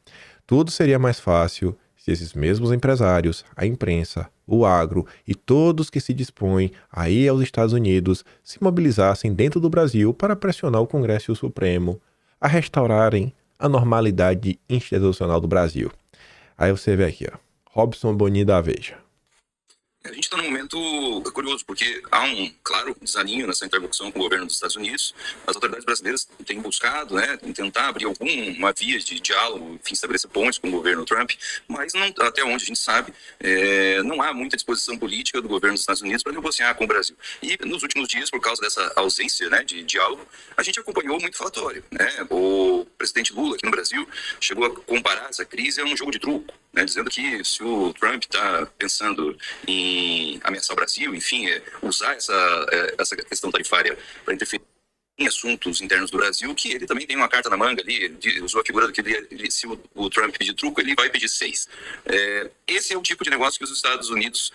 Tudo seria mais fácil se esses mesmos empresários, a imprensa, o agro e todos que se dispõem a ir aos Estados Unidos se mobilizassem dentro do Brasil para pressionar o Congresso e o Supremo a restaurarem a normalidade institucional do Brasil. Aí você vê aqui, ó, Robson Boni da Veja. A gente está num momento curioso, porque há um claro desalinho nessa interlocução com o governo dos Estados Unidos. As autoridades brasileiras têm buscado, tentar abrir alguma via de diálogo, enfim, estabelecer pontes com o governo Trump, mas não, até onde a gente sabe, não há muita disposição política do governo dos Estados Unidos para negociar com o Brasil. E nos últimos dias, por causa dessa ausência de diálogo, a gente acompanhou muito falatório. O presidente Lula aqui no Brasil chegou a comparar essa crise a um jogo de truco, dizendo que se o Trump está pensando em ameaçar o Brasil, enfim, usar essa questão tarifária para interferir em assuntos internos do Brasil, que ele também tem uma carta na manga ali, usou a figura do que se o Trump pedir truco, ele vai pedir 6. Esse é o tipo de negócio que os Estados Unidos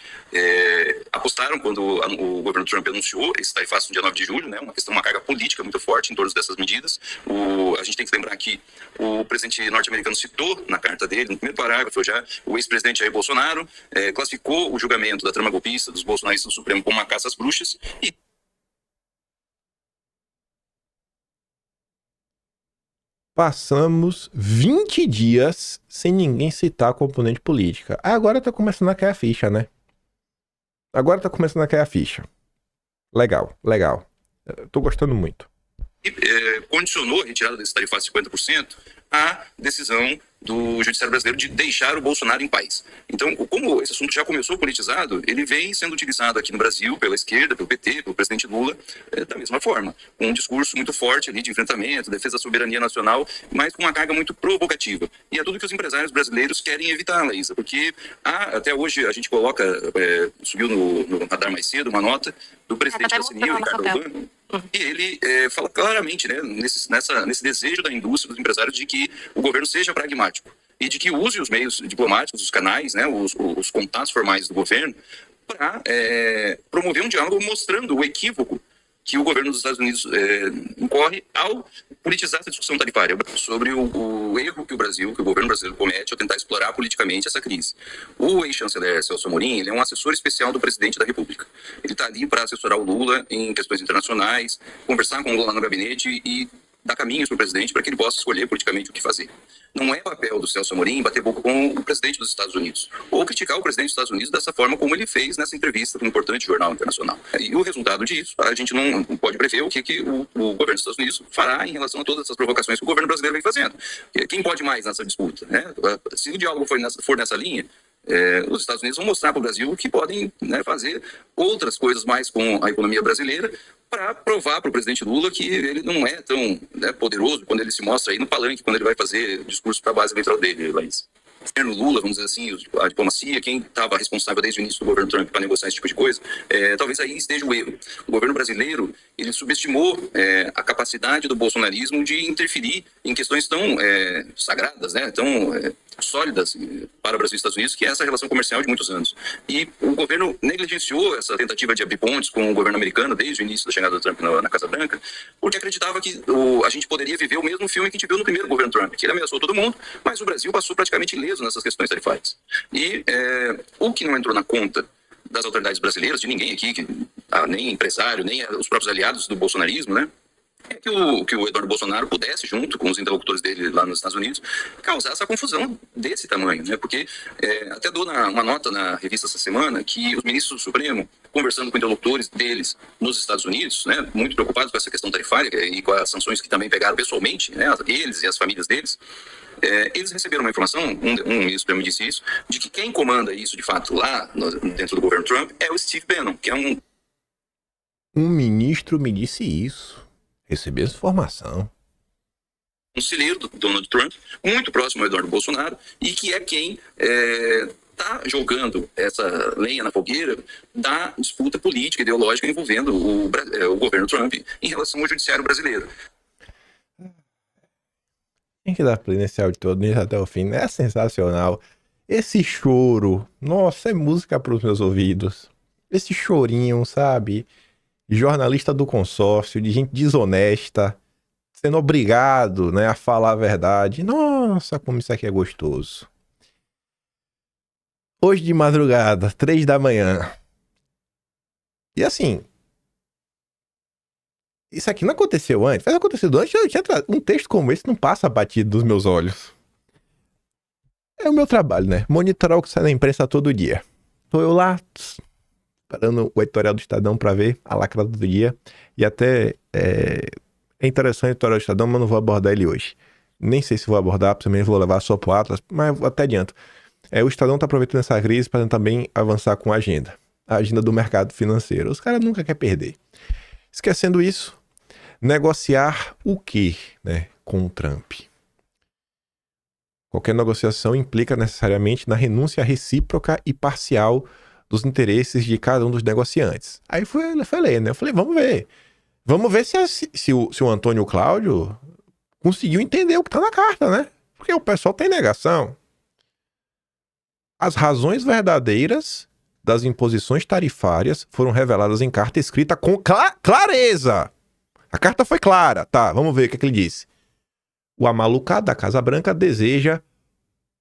apostaram quando o governo Trump anunciou esse tarifaço no dia 9 de julho, uma carga política muito forte em torno dessas medidas. A gente tem que lembrar que o presidente norte-americano citou na carta dele, no primeiro parágrafo já, o ex-presidente Jair Bolsonaro classificou o julgamento da trama golpista dos bolsonaristas no Supremo como uma caça às bruxas e passamos 20 dias sem ninguém citar a componente política. Agora tá começando a cair a ficha, né? Legal. Tô gostando muito. Condicionou a retirada desse tarifário de 50% à decisão do judiciário brasileiro de deixar o Bolsonaro em paz. Então, como esse assunto já começou politizado, ele vem sendo utilizado aqui no Brasil pela esquerda, pelo PT, pelo presidente Lula, da mesma forma, com um discurso muito forte ali de enfrentamento, defesa da soberania nacional, mas com uma carga muito provocativa. E é tudo que os empresários brasileiros querem evitar, Laísa, porque até hoje a gente coloca, subiu no radar mais cedo, uma nota do presidente da CNI, Ricardo Albano, e ele fala claramente, nesse desejo da indústria, dos empresários, de que o governo seja pragmático e de que use os meios diplomáticos, os canais, os contatos formais do governo para promover um diálogo mostrando o equívoco que o governo dos Estados Unidos incorre ao politizar essa discussão tarifária sobre o erro que o governo brasileiro comete ao tentar explorar politicamente essa crise. O ex-chanceler Celso Amorim, ele é um assessor especial do presidente da República. Ele está ali para assessorar o Lula em questões internacionais, conversar com o Lula no gabinete e dar caminhos para o presidente para que ele possa escolher politicamente o que fazer. Não é papel do Celso Amorim bater boca com o presidente dos Estados Unidos, ou criticar o presidente dos Estados Unidos dessa forma como ele fez nessa entrevista para um importante jornal internacional. E o resultado disso, a gente não pode prever o que o governo dos Estados Unidos fará em relação a todas essas provocações que o governo brasileiro vem fazendo. Quem pode mais nessa disputa, né? Se o diálogo for nessa linha, os Estados Unidos vão mostrar para o Brasil que podem, né, fazer outras coisas mais com a economia brasileira para provar para o presidente Lula que ele não é tão, né, poderoso quando ele se mostra aí no palanque, quando ele vai fazer discurso para a base eleitoral dele, Laís. O governo Lula, vamos dizer assim, a diplomacia, quem estava responsável desde o início do governo Trump para negociar esse tipo de coisa, talvez aí esteja o erro. O governo brasileiro, ele subestimou a capacidade do bolsonarismo de interferir em questões tão sagradas, né, tão sólidas para o Brasil e Estados Unidos, que é essa relação comercial de muitos anos. E o governo negligenciou essa tentativa de abrir pontes com o governo americano desde o início da chegada do Trump na Casa Branca, porque acreditava que a gente poderia viver o mesmo filme que a gente viu no primeiro governo Trump, que ele ameaçou todo mundo, mas o Brasil passou praticamente ileso nessas questões tarifárias. E o que não entrou na conta das autoridades brasileiras, de ninguém aqui, nem empresário, nem os próprios aliados do bolsonarismo, né, é que o Eduardo Bolsonaro pudesse, junto com os interlocutores dele lá nos Estados Unidos, causar essa confusão desse tamanho, né? Porque até dou uma nota na revista essa semana que os ministros do Supremo, conversando com interlocutores deles nos Estados Unidos, né, muito preocupados com essa questão tarifária e com as sanções que também pegaram pessoalmente, né, eles e as famílias deles, eles receberam uma informação, um ministro Supremo disse isso, de que quem comanda isso de fato lá dentro do governo Trump é o Steve Bannon, que é um ministro me disse isso. Recebi essa informação. Conselheiro do Donald Trump, muito próximo ao Eduardo Bolsonaro, e que é quem está jogando essa lenha na fogueira da disputa política e ideológica envolvendo o governo Trump em relação ao judiciário brasileiro. Tem que dar play nesse áudio todo, até o fim. É sensacional. Esse choro, nossa, é música para os meus ouvidos. Esse chorinho, sabe? Jornalista do consórcio, de gente desonesta, sendo obrigado, né, a falar a verdade. Nossa, como isso aqui é gostoso. Hoje de madrugada, 3 da manhã. E assim, isso aqui não aconteceu antes. Mas aconteceu antes, um texto como esse não passa batido dos meus olhos. É o meu trabalho, né? Monitorar o que sai na imprensa todo dia. Tô eu lá, esperando o editorial do Estadão para ver a lacrada do dia. E até é interessante o editorial do Estadão, mas não vou abordar ele hoje. Nem sei se vou abordar, também vou levar só pro Atlas, mas até adianto. O Estadão tá aproveitando essa crise para também avançar com a agenda do mercado financeiro. Os caras nunca querem perder. Esquecendo isso, negociar o quê, né, com o Trump? Qualquer negociação implica necessariamente na renúncia recíproca e parcial dos interesses de cada um dos negociantes. Aí falei, né? Eu falei, vamos ver. Vamos ver se o Antônio Cláudio conseguiu entender o que tá na carta, né? Porque o pessoal tem negação. As razões verdadeiras das imposições tarifárias foram reveladas em carta escrita com clareza. A carta foi clara. Tá, vamos ver o que ele disse. O amalucado da Casa Branca deseja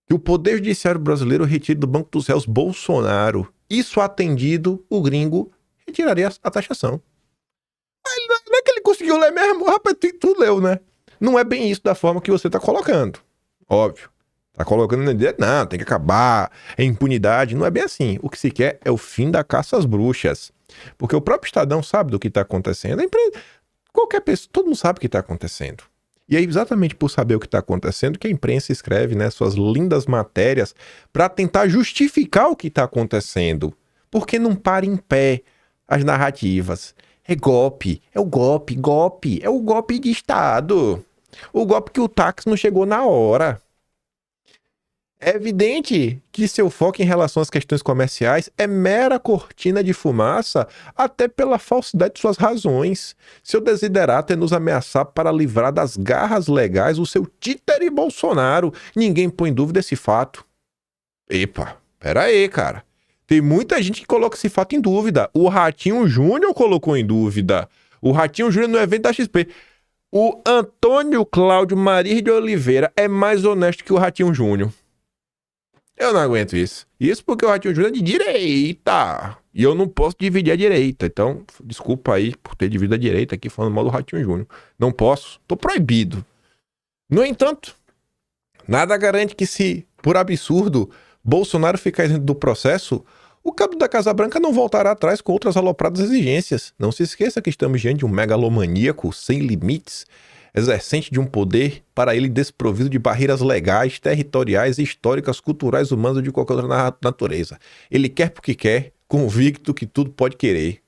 que o Poder Judiciário brasileiro retire do Banco dos Réus Bolsonaro. Isso atendido, o gringo retiraria a taxação. Não é que ele conseguiu ler mesmo, rapaz, tu leu, né? Não é bem isso da forma que você tá colocando. Óbvio. Tá colocando na ideia, não, tem que acabar, é impunidade. Não é bem assim. O que se quer é o fim da caça às bruxas. Porque o próprio Estadão sabe do que tá acontecendo. A empresa, qualquer pessoa, todo mundo sabe o que tá acontecendo. E é exatamente por saber o que está acontecendo que a imprensa escreve, né, suas lindas matérias para tentar justificar o que está acontecendo. Porque não para em pé as narrativas. É golpe, é o golpe, é o golpe de Estado. O golpe que o táxi não chegou na hora. É evidente que seu foco em relação às questões comerciais é mera cortina de fumaça, até pela falsidade de suas razões. Seu desiderato é nos ameaçar para livrar das garras legais o seu títere Bolsonaro. Ninguém põe em dúvida esse fato. Epa, pera aí, cara. Tem muita gente que coloca esse fato em dúvida. O Ratinho Júnior colocou em dúvida. O Ratinho Júnior no evento da XP. O Antônio Cláudio Maria de Oliveira é mais honesto que o Ratinho Júnior. Eu não aguento isso. Isso porque o Ratinho Júnior é de direita. E eu não posso dividir a direita. Então, desculpa aí por ter dividido a direita aqui falando mal do Ratinho Júnior. Não posso. Tô proibido. No entanto, nada garante que se, por absurdo, Bolsonaro ficar isento do processo, o cabo da Casa Branca não voltará atrás com outras alopradas exigências. Não se esqueça que estamos diante de um megalomaníaco sem limites, exercente de um poder para ele desprovido de barreiras legais, territoriais, históricas, culturais, humanas ou de qualquer outra natureza. Ele quer porque quer, convicto que tudo pode querer.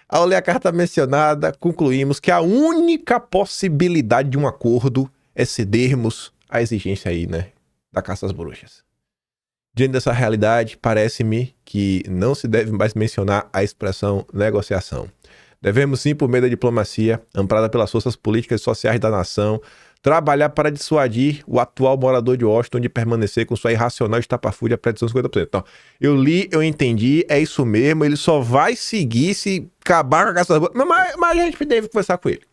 Ao ler a carta mencionada, concluímos que a única possibilidade de um acordo é cedermos à exigência aí, né, da caça às bruxas. Diante dessa realidade, parece-me que não se deve mais mencionar a expressão negociação. Devemos sim, por meio da diplomacia, amparada pelas forças políticas e sociais da nação, trabalhar para dissuadir o atual morador de Washington de permanecer com sua irracional estapafúrdia pré de 50%. Então, eu li, eu entendi, é isso mesmo, ele só vai seguir se acabar com a caça. Mas a gente deve conversar com ele.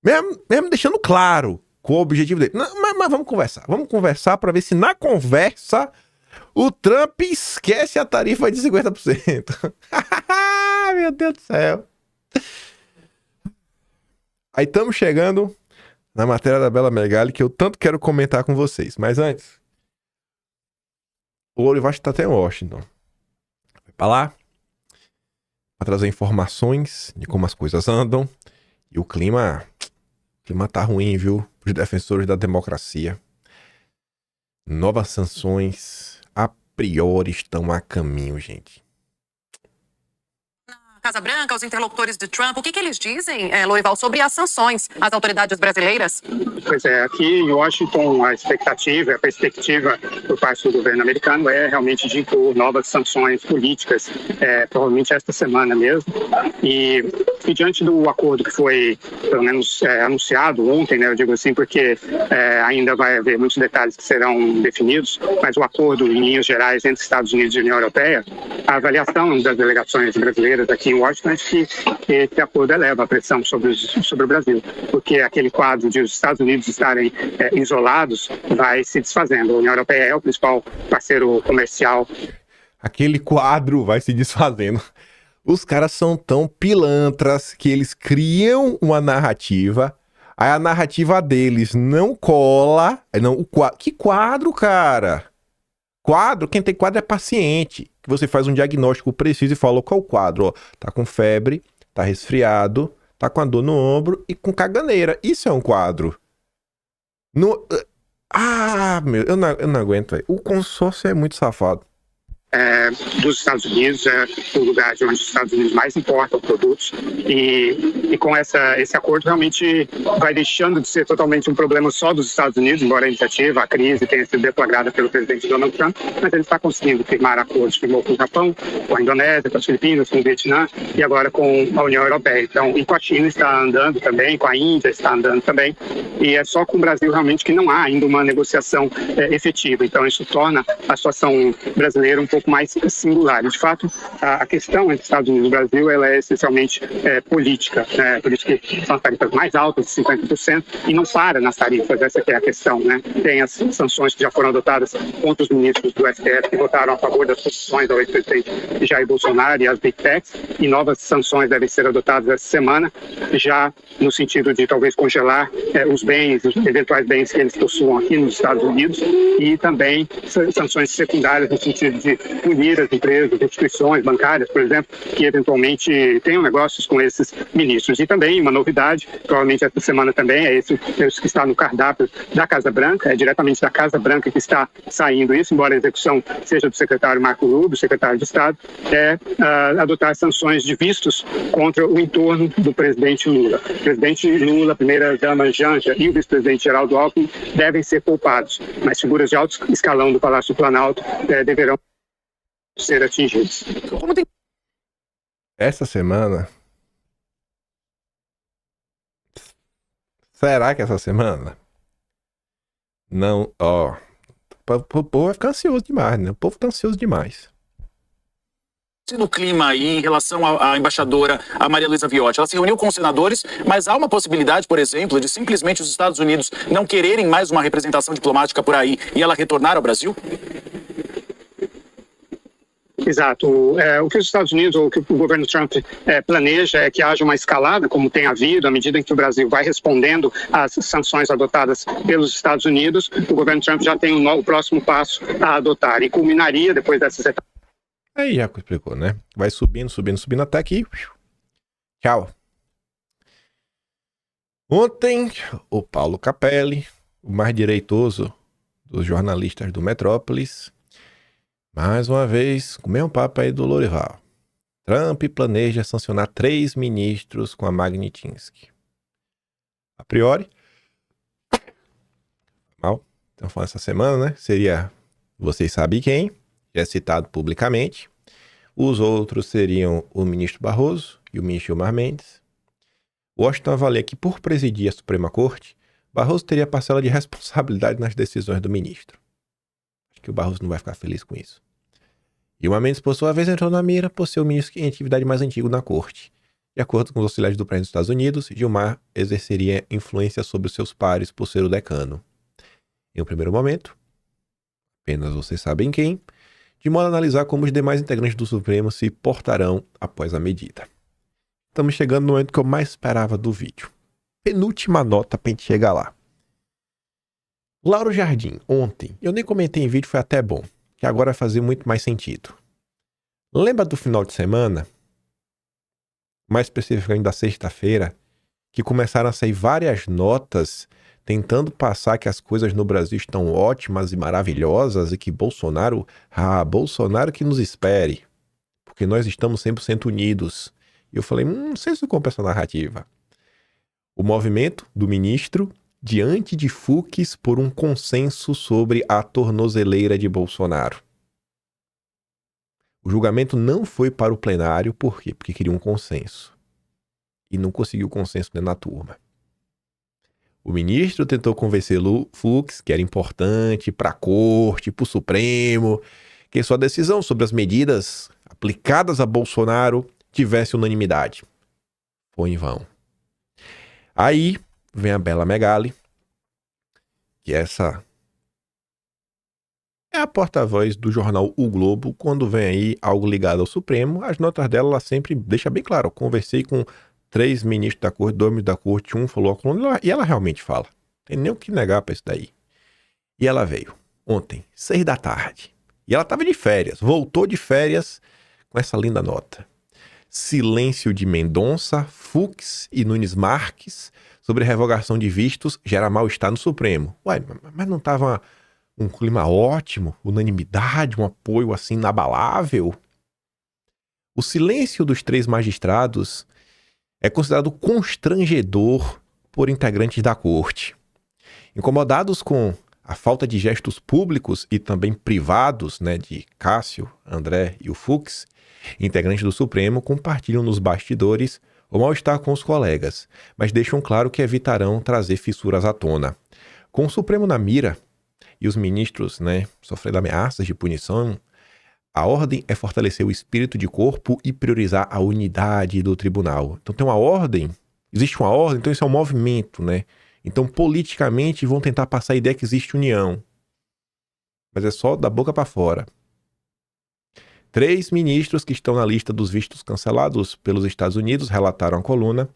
Mesmo deixando claro qual o objetivo dele. Mas vamos conversar. Vamos conversar para ver se na conversa o Trump esquece a tarifa de 50%. Meu Deus do céu. Aí estamos chegando na matéria da Bela Megali, que eu tanto quero comentar com vocês. Mas antes, o Olivar está até em Washington. Vai para lá para trazer informações de como as coisas andam. E o clima tá ruim, viu? Os defensores da democracia. Novas sanções a priori estão a caminho, gente. Casa Branca, os interlocutores de Trump, o que eles dizem, Lorival, sobre as sanções às autoridades brasileiras? Pois é, aqui em Washington a expectativa, a perspectiva por parte do governo americano é realmente de impor novas sanções políticas, provavelmente esta semana mesmo. E diante do acordo que foi, pelo menos, anunciado ontem, né, eu digo assim, porque ainda vai haver muitos detalhes que serão definidos, mas o acordo em linhas gerais entre Estados Unidos e União Europeia, a avaliação das delegações brasileiras aqui em Washington é que esse acordo eleva a pressão sobre o Brasil, porque aquele quadro de os Estados Unidos estarem isolados vai se desfazendo. A União Europeia é o principal parceiro comercial. Aquele quadro vai se desfazendo. Os caras são tão pilantras que eles criam uma narrativa, aí a narrativa deles não cola. Não, que quadro, cara? Quadro, quem tem quadro é paciente. Que você faz um diagnóstico preciso e fala qual é o quadro. Ó, tá com febre, tá resfriado, tá com a dor no ombro e com caganeira. Isso é um quadro. Eu não aguento, véio. O consórcio é muito safado. Dos Estados Unidos, o lugar de onde os Estados Unidos mais importam produtos, e com esse acordo realmente vai deixando de ser totalmente um problema só dos Estados Unidos, embora a iniciativa, a crise tenha sido deflagrada pelo presidente Donald Trump, mas ele está conseguindo firmar acordos, firmou com o Japão, com a Indonésia, com as Filipinas, com o Vietnã e agora com a União Europeia. Então, e com a China está andando também, com a Índia está andando também, e é só com o Brasil realmente que não há ainda uma negociação efetiva. Então, isso torna a situação brasileira um pouco mais singular. De fato, a questão entre Estados Unidos e Brasil ela é essencialmente política, né? Por isso que são as tarifas mais altas, de 50%, e não para nas tarifas, essa que é a questão, né? Tem as sanções que já foram adotadas contra os ministros do STF que votaram a favor das posições do ex-presidente Jair Bolsonaro e as Big Techs, e novas sanções devem ser adotadas essa semana, já no sentido de talvez congelar os bens, os eventuais bens que eles possuam aqui nos Estados Unidos, e também sanções secundárias no sentido de punir as empresas, instituições bancárias, por exemplo, que eventualmente tenham negócios com esses ministros. E também uma novidade, provavelmente esta semana também, é esse que está no cardápio da Casa Branca, é diretamente da Casa Branca que está saindo isso, embora a execução seja do secretário Marco Rubio, secretário de Estado, é adotar sanções de vistos contra o entorno do presidente Lula. O presidente Lula, a primeira-dama Janja e o vice-presidente Geraldo Alckmin devem ser poupados, mas figuras de alto escalão do Palácio do Planalto deverão ser atingidos. Essa semana... Será que essa semana? Não, ó... O povo vai ficar ansioso demais, né? O povo tá ansioso demais. No clima aí em relação à embaixadora a Maria Luísa Viotti, ela se reuniu com os senadores, mas há uma possibilidade, por exemplo, de simplesmente os Estados Unidos não quererem mais uma representação diplomática por aí e ela retornar ao Brasil? Exato. O que os Estados Unidos, ou o que o governo Trump planeja é que haja uma escalada, como tem havido, à medida em que o Brasil vai respondendo às sanções adotadas pelos Estados Unidos, o governo Trump já tem o próximo passo a adotar e culminaria depois dessas etapas. Aí já explicou, né? Vai subindo até aqui. Tchau. Ontem, o Paulo Capelli, o mais direitoso dos jornalistas do Metrópolis, mais uma vez, com o mesmo papo aí do Lorival. Trump planeja sancionar 3 ministros com a Magnitsky. A priori, mal, estamos falando essa semana, né? Seria, vocês sabem quem, já é citado publicamente. Os outros seriam o ministro Barroso e o ministro Gilmar Mendes. Washington avalia que, por presidir a Suprema Corte, Barroso teria parcela de responsabilidade nas decisões do ministro. Acho que o Barroso não vai ficar feliz com isso. Gilmar Mendes, por sua vez, entrou na mira por ser o ministro em atividade mais antigo na corte. De acordo com os auxiliares do presidente dos Estados Unidos, Gilmar exerceria influência sobre os seus pares por ser o decano. Em um primeiro momento, apenas vocês sabem quem, de modo a analisar como os demais integrantes do Supremo se portarão após a medida. Estamos chegando no momento que eu mais esperava do vídeo. Penúltima nota pra gente chegar lá. Lauro Jardim, ontem, eu nem comentei em vídeo, foi até bom, que agora vai fazer muito mais sentido. Lembra do final de semana, mais especificamente da sexta-feira, que começaram a sair várias notas tentando passar que as coisas no Brasil estão ótimas e maravilhosas e que Bolsonaro que nos espere, porque nós estamos 100% unidos. E eu falei, não sei se eu compro essa narrativa. O movimento do ministro diante de Fux por um consenso sobre a tornozeleira de Bolsonaro. O julgamento não foi para o plenário, por quê? Porque queria um consenso. E não conseguiu consenso dentro da turma. O ministro tentou convencer Fux, que era importante para a corte, para o Supremo, que sua decisão sobre as medidas aplicadas a Bolsonaro tivesse unanimidade. Foi em vão. Aí vem a Bela Megali, que essa é a porta-voz do jornal O Globo. Quando vem aí algo ligado ao Supremo, as notas dela ela sempre deixa bem claro. Eu conversei com 3 ministros da corte, 2 ministros da corte, um falou a coluna, e ela realmente fala. Não tem nem o que negar pra isso daí. E ela veio ontem, 6 da tarde. E ela estava de férias, voltou de férias com essa linda nota. Silêncio de Mendonça, Fux e Nunes Marques sobre revogação de vistos gera mal-estar no Supremo. Ué, mas não estava um clima ótimo, unanimidade, um apoio assim inabalável? O silêncio dos 3 magistrados é considerado constrangedor por integrantes da corte. Incomodados com a falta de gestos públicos e também privados, de Cássio, André e o Fux, integrantes do Supremo compartilham nos bastidores o mal-estar com os colegas, mas deixam claro que evitarão trazer fissuras à tona. Com o Supremo na mira e os ministros sofrendo ameaças de punição, a ordem é fortalecer o espírito de corpo e priorizar a unidade do tribunal. Então tem uma ordem, existe uma ordem, então isso é um movimento, Então politicamente vão tentar passar a ideia que existe união. Mas é só da boca para fora. 3 ministros que estão na lista dos vistos cancelados pelos Estados Unidos relataram à coluna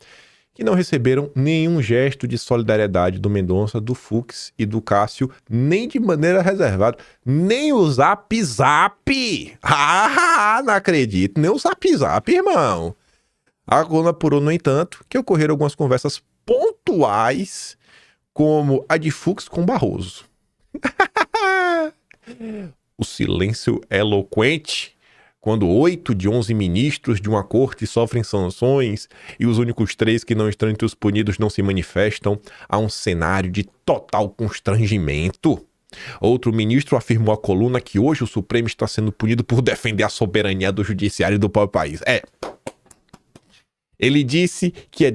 que não receberam nenhum gesto de solidariedade do Mendonça, do Fux e do Cássio, nem de maneira reservada, nem o Zap Zap. Não acredito, nem o Zap Zap, irmão. A coluna apurou, no entanto, que ocorreram algumas conversas pontuais, como a de Fux com Barroso. O silêncio é eloquente quando 8 de 11 ministros de uma corte sofrem sanções e os únicos 3 que não estão entre os punidos não se manifestam, há um cenário de total constrangimento. Outro ministro afirmou à coluna que hoje o Supremo está sendo punido por defender a soberania do judiciário do próprio país. Ele disse que é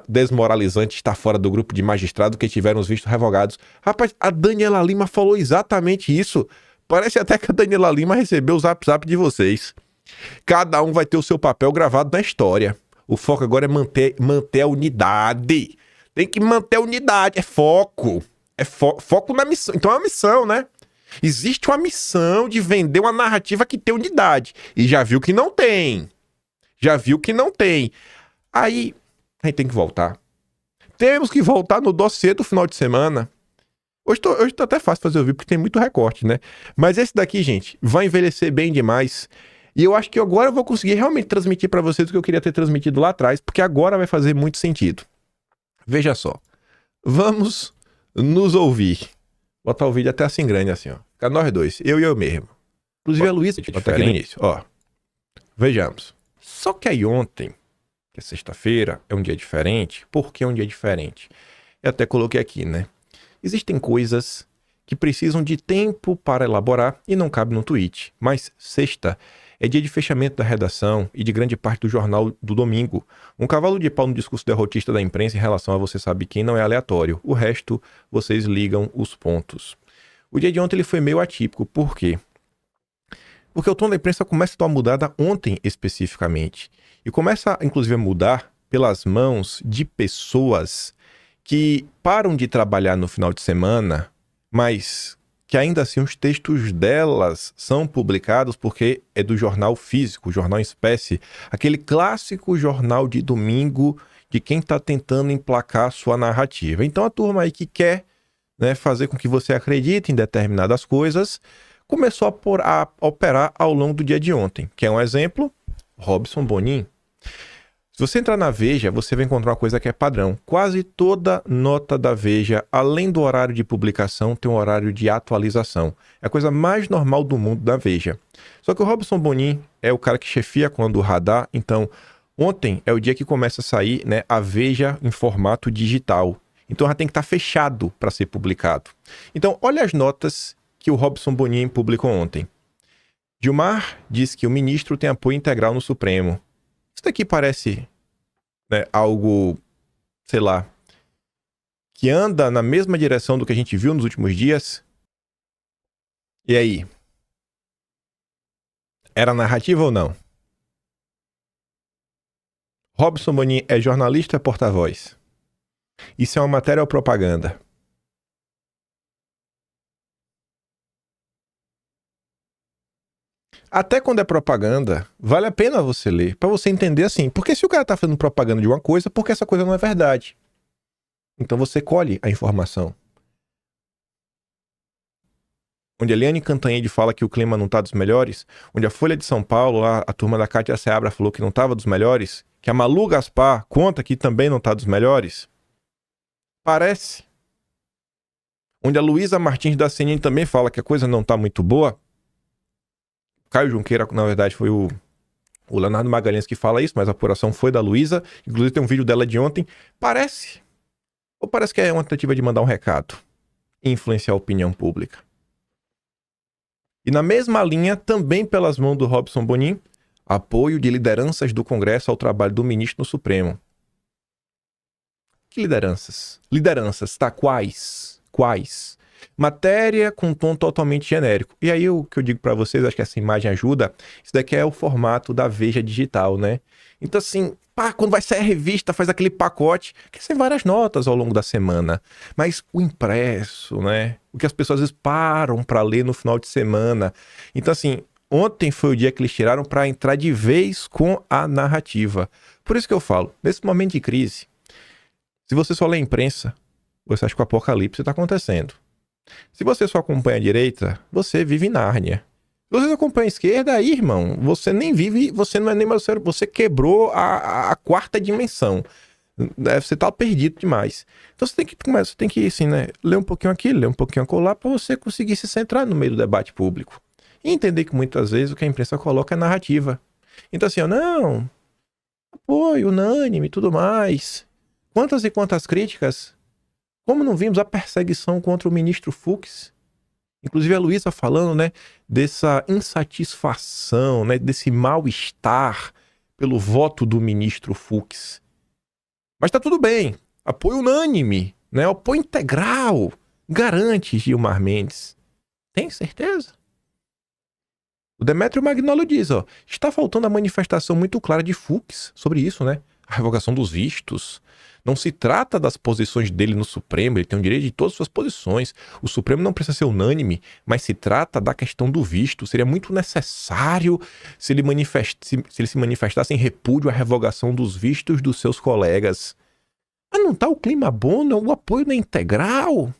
desmoralizante estar fora do grupo de magistrados que tiveram os vistos revogados. Rapaz, a Daniela Lima falou exatamente isso. Parece até que a Daniela Lima recebeu o zap de vocês. Cada um vai ter o seu papel gravado na história. O foco agora é manter a unidade. Tem que manter a unidade. É foco. É foco na missão. Então é uma missão, Existe uma missão de vender uma narrativa que tem unidade. E já viu que não tem. Aí, a gente tem que voltar. Temos que voltar no dossiê do final de semana. Hoje tá até fácil fazer o vídeo, porque tem muito recorte, né? Mas esse daqui, gente, vai envelhecer bem demais. E eu acho que agora eu vou conseguir realmente transmitir para vocês o que eu queria ter transmitido lá atrás, porque agora vai fazer muito sentido. Veja só. Vamos nos ouvir. Botar o vídeo até assim grande, assim, ó. Fica nós dois, eu e eu mesmo. Inclusive a Luísa, botar aqui no início, ó. Vejamos. Só que aí ontem, que é sexta-feira, é um dia diferente. Por que é um dia diferente? Eu até coloquei aqui, né? Existem coisas que precisam de tempo para elaborar e não cabe no tweet. Mas sexta é dia de fechamento da redação e de grande parte do jornal do domingo. Um cavalo de pau no discurso derrotista da imprensa em relação a você sabe quem não é aleatório. O resto, vocês ligam os pontos. O dia de ontem ele foi meio atípico. Por quê? Porque o tom da imprensa começa a dar uma mudada ontem especificamente. E começa, inclusive, a mudar pelas mãos de pessoas que param de trabalhar no final de semana, mas que ainda assim os textos delas são publicados porque é do jornal físico, jornal em espécie, aquele clássico jornal de domingo de quem está tentando emplacar sua narrativa. Então a turma aí que quer, né, fazer com que você acredite em determinadas coisas, começou a operar ao longo do dia de ontem. Que é um exemplo? Robson Bonin. Se você entrar na Veja, você vai encontrar uma coisa que é padrão. Quase toda nota da Veja, além do horário de publicação, tem um horário de atualização. É a coisa mais normal do mundo da Veja. Só que o Robson Bonin é o cara que chefia quando o radar. Então, ontem é o dia que começa a sair, né, a Veja em formato digital. Então, já tem que estar fechado para ser publicado. Então, olha as notas que o Robson Bonin publicou ontem. Gilmar diz que o ministro tem apoio integral no Supremo. Isso daqui parece, né, algo, sei lá, que anda na mesma direção do que a gente viu nos últimos dias. E aí? Era narrativa ou não? Robson Bonin é jornalista ou porta-voz? Isso é uma matéria ou propaganda? Até quando é propaganda, vale a pena você ler, para você entender assim. Porque se o cara tá fazendo propaganda de uma coisa, porque essa coisa não é verdade. Então você colhe a informação. Onde a Eliane Cantanhede fala que o clima não tá dos melhores, onde a Folha de São Paulo, lá, a turma da Cátia Seabra falou que não tava dos melhores, que a Malu Gaspar conta que também não tá dos melhores. Parece. Onde a Luísa Martins da CNN também fala que a coisa não tá muito boa. Caio Junqueira, na verdade, foi o Leonardo Magalhães que fala isso, mas a apuração foi da Luísa. Inclusive tem um vídeo dela de ontem. Parece. Ou parece que é uma tentativa de mandar um recado e influenciar a opinião pública. E na mesma linha, também pelas mãos do Robson Bonin, apoio de lideranças do Congresso ao trabalho do ministro no Supremo. Que lideranças? Lideranças, tá? Quais? Matéria com tom totalmente genérico. E aí o que eu digo para vocês, acho que essa imagem ajuda, isso daqui é o formato da Veja Digital, né? Então assim, quando vai sair a revista, faz aquele pacote, que tem várias notas ao longo da semana. Mas o impresso, né? O que as pessoas às vezes param para ler no final de semana. Então assim, ontem foi o dia que eles tiraram para entrar de vez com a narrativa. Por isso que eu falo, nesse momento de crise, se você só lê a imprensa, você acha que o apocalipse está acontecendo. Se você só acompanha a direita, você vive em Nárnia. Se você só acompanha a esquerda, aí, irmão, você nem vive, você não é nem mais sério, você quebrou a quarta dimensão. Você tá perdido demais. Então você tem que assim, né, ler um pouquinho aqui, ler um pouquinho acolá, para você conseguir se centrar no meio do debate público. E entender que muitas vezes o que a imprensa coloca é narrativa. Então assim, não, apoio unânime e tudo mais. Quantas e quantas críticas? Como não vimos a perseguição contra o ministro Fux? Inclusive a Luísa falando, né, dessa insatisfação, né, desse mal-estar pelo voto do ministro Fux. Mas tá tudo bem. Apoio unânime, né, apoio integral. Garante Gilmar Mendes. Tem certeza? O Demétrio Magnólio diz, ó, está faltando a manifestação muito clara de Fux sobre isso, né? a revogação dos vistos. Não se trata das posições dele no Supremo, ele tem o direito de todas as suas posições. O Supremo não precisa ser unânime, mas se trata da questão do visto. Seria muito necessário se ele se manifestasse em repúdio à revogação dos vistos dos seus colegas. Mas não tá o clima bom, não? O apoio não é integral.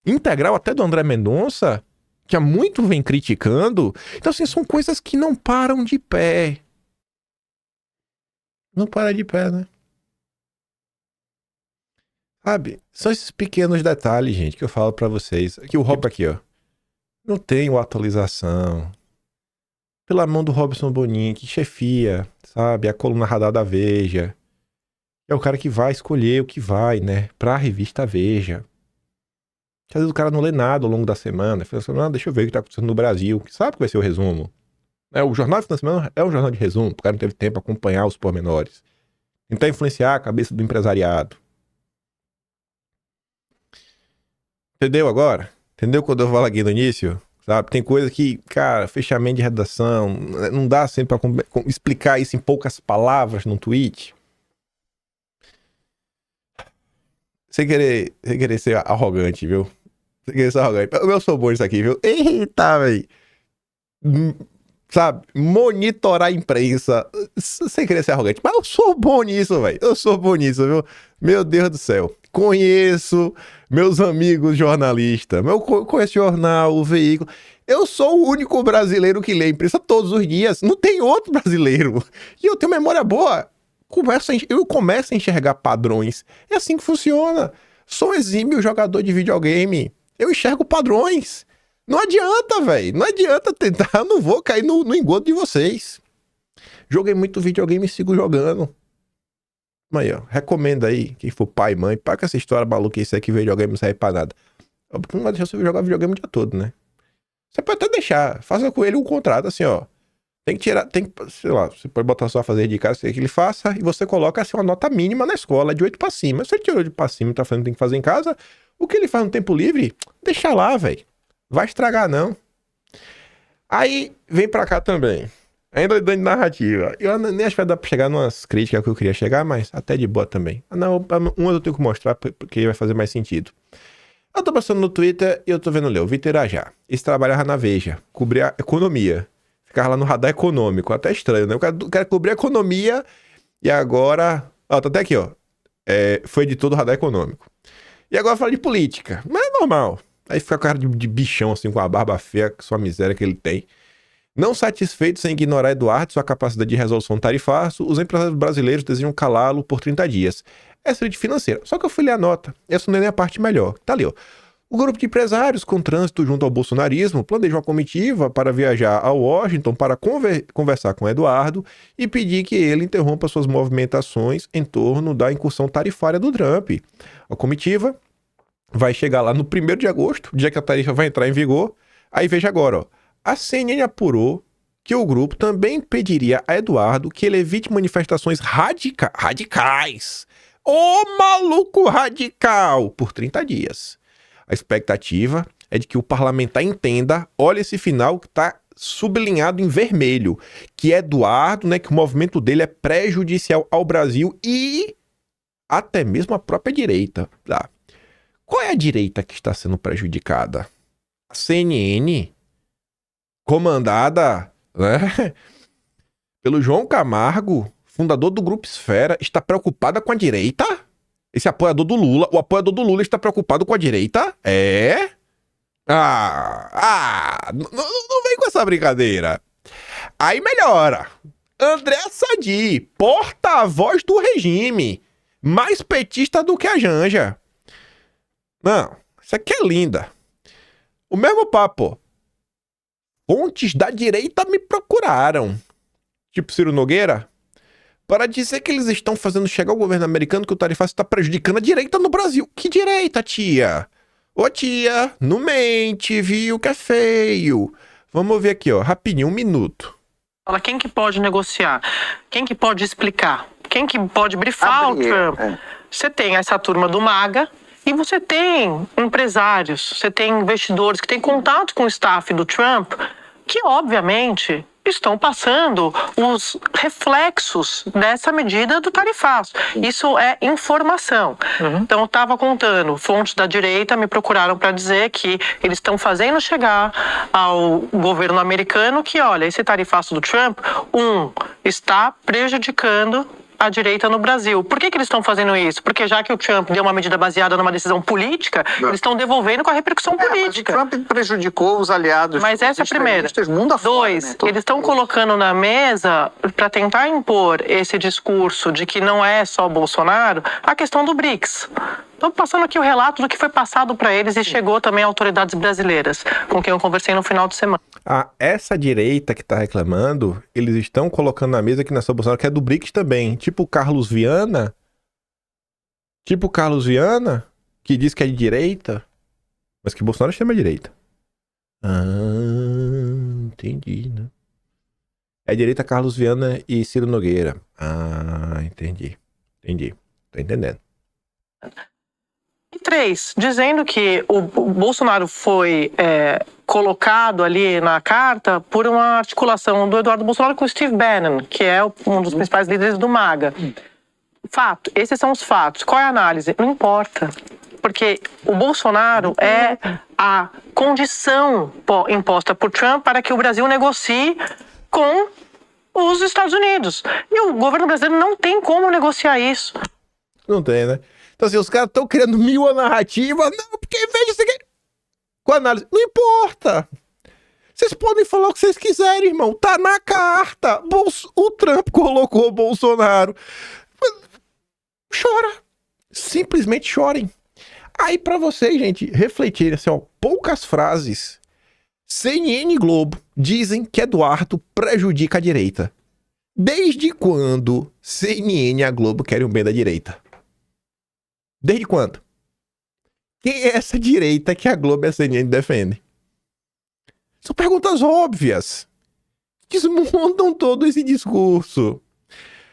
Integral até do André Mendonça, que há muito vem criticando. Então, assim, são coisas que não param de pé. Não para de pé, né? Sabe? São esses pequenos detalhes, gente, que eu falo pra vocês. Aqui o Rob aqui, ó. Não tem atualização. Pela mão do Robson Bonin, que chefia, sabe? A coluna Radar da Veja. É o cara que vai escolher o que vai, né? Pra revista Veja. Às vezes o cara não lê nada ao longo da semana. Fala assim, deixa eu ver o que tá acontecendo no Brasil. Sabe que vai ser o resumo. O Jornal da Semana é um jornal de resumo. O cara não teve tempo pra acompanhar os pormenores. Tentar influenciar a cabeça do empresariado. Entendeu agora? Entendeu quando eu falo aqui no início? Sabe? Tem coisa que, cara, fechamento de redação, não dá sempre pra explicar isso em poucas palavras num tweet. Sem querer ser arrogante, viu? Sem querer ser arrogante. Eu sou bom nisso aqui, viu? Eita, velho. Sabe? Monitorar a imprensa. Sem querer ser arrogante. Mas eu sou bom nisso, velho. Eu sou bom nisso, viu? Meu Deus do céu. Conheço meus amigos jornalistas. Conheço o jornal, o veículo. Eu sou o único brasileiro que lê a imprensa todos os dias. Não tem outro brasileiro. E eu tenho memória boa. Eu começo a enxergar padrões. É assim que funciona. Sou exímio jogador de videogame. Eu enxergo padrões. Não adianta, velho. Não adianta tentar. Eu não vou cair no engodo de vocês. Joguei muito videogame e sigo jogando. Aí, ó. Recomendo aí. Quem for pai e mãe. Para com essa história maluca. Isso aqui videogame não serve pra nada. Porque não vai deixar você jogar videogame o dia todo, né? Você pode até deixar. Faça com ele um contrato assim, ó. Tem que tirar, sei lá, você pode botar só a fazer de casa, você quer que ele faça, e você coloca assim uma nota mínima na escola, de 8 pra cima. Se ele tirou de 8 pra cima e tá fazendo o que tem que fazer em casa, o que ele faz no tempo livre, deixa lá, velho. Vai estragar, não. Aí, vem pra cá também. Ainda dando narrativa. Eu nem acho que vai dar pra chegar numas críticas que eu queria chegar, mas até de boa também. Uma eu tenho que mostrar, porque vai fazer mais sentido. Eu tô passando no Twitter e eu tô vendo o Vitor Irajá. Esse trabalhava na Veja, cobria economia. Ficava lá no radar econômico. Até estranho, né? O cara cobrir a economia e agora... Ó, tá até aqui, ó. Foi editor do radar econômico. E agora fala de política. Mas é normal. Aí fica com a cara de bichão, assim, com a barba feia, com sua miséria que ele tem. Não satisfeitos em ignorar Eduardo e sua capacidade de resolução tarifaça, os empresários brasileiros desejam calá-lo por 30 dias. Essa é de financeira. Só que eu fui ler a nota. Essa não é nem a parte melhor. Tá ali, ó. O grupo de empresários com trânsito junto ao bolsonarismo planeja uma comitiva para viajar a Washington para conversar com Eduardo e pedir que ele interrompa suas movimentações em torno da incursão tarifária do Trump. A comitiva vai chegar lá no 1º de agosto, dia que a tarifa vai entrar em vigor. Aí veja agora, ó. A CNN apurou que o grupo também pediria a Eduardo que ele evite manifestações radicais. Ô maluco radical! Por 30 dias. A expectativa é de que o parlamentar entenda, olha esse final que está sublinhado em vermelho, que Eduardo, né, que o movimento dele é prejudicial ao Brasil e até mesmo à própria direita. Tá? Qual é a direita que está sendo prejudicada? A CNN, comandada, né, pelo João Camargo, fundador do Grupo Esfera, está preocupada com a direita? Esse apoiador do Lula, o apoiador do Lula está preocupado com a direita? É? Não vem com essa brincadeira. Aí melhora. André Sadi, porta-voz do regime, mais petista do que a Janja. Não, isso aqui é linda. O mesmo papo. Fontes da direita me procuraram. Tipo Ciro Nogueira. Para dizer que eles estão fazendo chegar ao governo americano que o tarifaço está prejudicando a direita no Brasil. Que direita, tia? Ô, tia, não mente, viu que é feio. Vamos ver aqui, ó, rapidinho, 1 minuto. Fala, quem que pode negociar? Quem que pode explicar? Quem que pode brifar o Trump? Você tem essa turma do MAGA e você tem empresários, você tem investidores que têm contato com o staff do Trump, que obviamente estão passando os reflexos dessa medida do tarifaço. Isso é informação. Então, eu estava contando, fontes da direita me procuraram para dizer que eles estão fazendo chegar ao governo americano que, olha, esse tarifaço do Trump, está prejudicando a direita no Brasil. Por que eles estão fazendo isso? Porque já que o Trump deu uma medida baseada numa decisão política, eles estão devolvendo com a repercussão política. Mas o Trump prejudicou os aliados. Mas essa é a primeira. Mundo afora, 2, né? eles estão colocando na mesa, para tentar impor esse discurso de que não é só o Bolsonaro, a questão do BRICS. Estou passando aqui o relato do que foi passado para eles e chegou também a autoridades brasileiras, com quem eu conversei no final de semana. Essa direita que tá reclamando, eles estão colocando na mesa que não é só o Bolsonaro, que é do BRICS também. Tipo o Carlos Viana, que diz que é de direita, mas que Bolsonaro chama de direita. Entendi, né? É direita Carlos Viana e Ciro Nogueira. Entendi. Tô entendendo. E 3, dizendo que o Bolsonaro foi colocado ali na carta por uma articulação do Eduardo Bolsonaro com o Steve Bannon, que é um dos principais líderes do MAGA. Fato, esses são os fatos. Qual é a análise? Não importa. Porque o Bolsonaro é a condição imposta por Trump para que o Brasil negocie com os Estados Unidos. E o governo brasileiro não tem como negociar isso. Não tem, né? Então, assim, os caras estão criando mil a narrativa. Não, porque veja isso aqui. Com a análise. Não importa. Vocês podem falar o que vocês quiserem, irmão. Tá na carta. O Trump colocou o Bolsonaro. Chora. Simplesmente chorem. Aí, pra vocês, gente, refletirem, assim, ó, poucas frases. CNN e Globo dizem que Eduardo prejudica a direita. Desde quando CNN e a Globo querem o bem da direita? Desde quando? Quem é essa direita que a Globo e a CNN defendem? São perguntas óbvias. Desmontam todo esse discurso.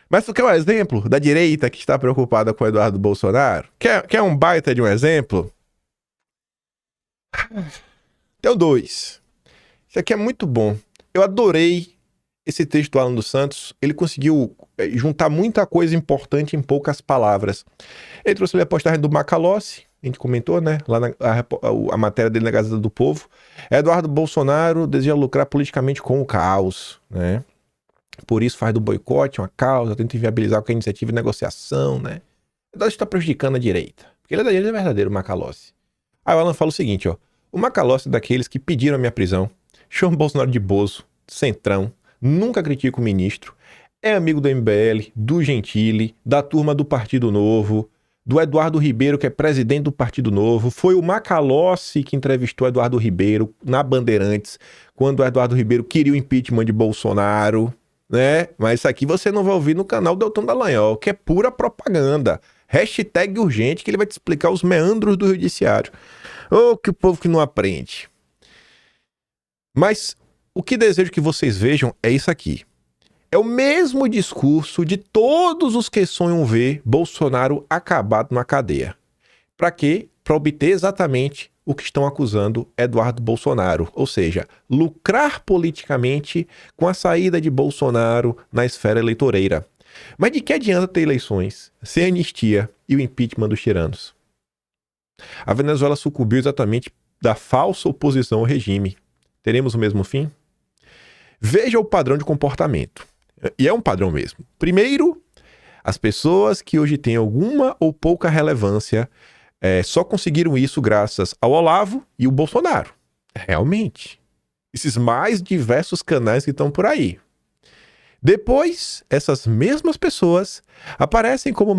Mas tu quer um exemplo da direita que está preocupada com o Eduardo Bolsonaro? Quer um baita de um exemplo? Tenho 2. Isso aqui é muito bom. Eu adorei esse texto do Alan dos Santos. Ele conseguiu juntar muita coisa importante em poucas palavras. Ele trouxe ali a postagem do Macalossi, a gente comentou, né? Lá a matéria dele na Gazeta do Povo. Eduardo Bolsonaro deseja lucrar politicamente com o caos, né? Por isso faz do boicote uma causa, tenta inviabilizar qualquer iniciativa de negociação, né? Eduardo está prejudicando a direita. Porque ele é da direita verdadeiro, o Macalossi. Aí o Alan fala o seguinte, ó. O Macalossi é daqueles que pediram a minha prisão, chama o Bolsonaro de bozo, centrão, nunca critica o ministro, é amigo do MBL, do Gentili, da turma do Partido Novo, do Eduardo Ribeiro, que é presidente do Partido Novo. Foi o Macalossi que entrevistou o Eduardo Ribeiro na Bandeirantes, quando o Eduardo Ribeiro queria o impeachment de Bolsonaro, né? Mas isso aqui você não vai ouvir no canal do Deltan Dallagnol, que é pura propaganda. Hashtag urgente, que ele vai te explicar os meandros do judiciário. Que o povo que não aprende. Mas o que desejo que vocês vejam é isso aqui. É o mesmo discurso de todos os que sonham ver Bolsonaro acabado na cadeia. Para quê? Para obter exatamente o que estão acusando Eduardo Bolsonaro. Ou seja, lucrar politicamente com a saída de Bolsonaro na esfera eleitoreira. Mas de que adianta ter eleições sem anistia e o impeachment dos tiranos? A Venezuela sucumbiu exatamente da falsa oposição ao regime. Teremos o mesmo fim? Veja o padrão de comportamento. E é um padrão mesmo. Primeiro, as pessoas que hoje têm alguma ou pouca relevância só conseguiram isso graças ao Olavo e o Bolsonaro. Realmente. Esses mais diversos canais que estão por aí. Depois, essas mesmas pessoas aparecem como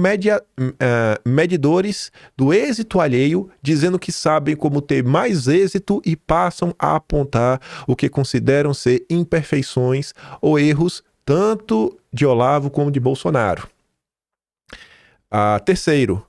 medidores do êxito alheio, dizendo que sabem como ter mais êxito e passam a apontar o que consideram ser imperfeições ou erros tanto de Olavo como de Bolsonaro. Terceiro,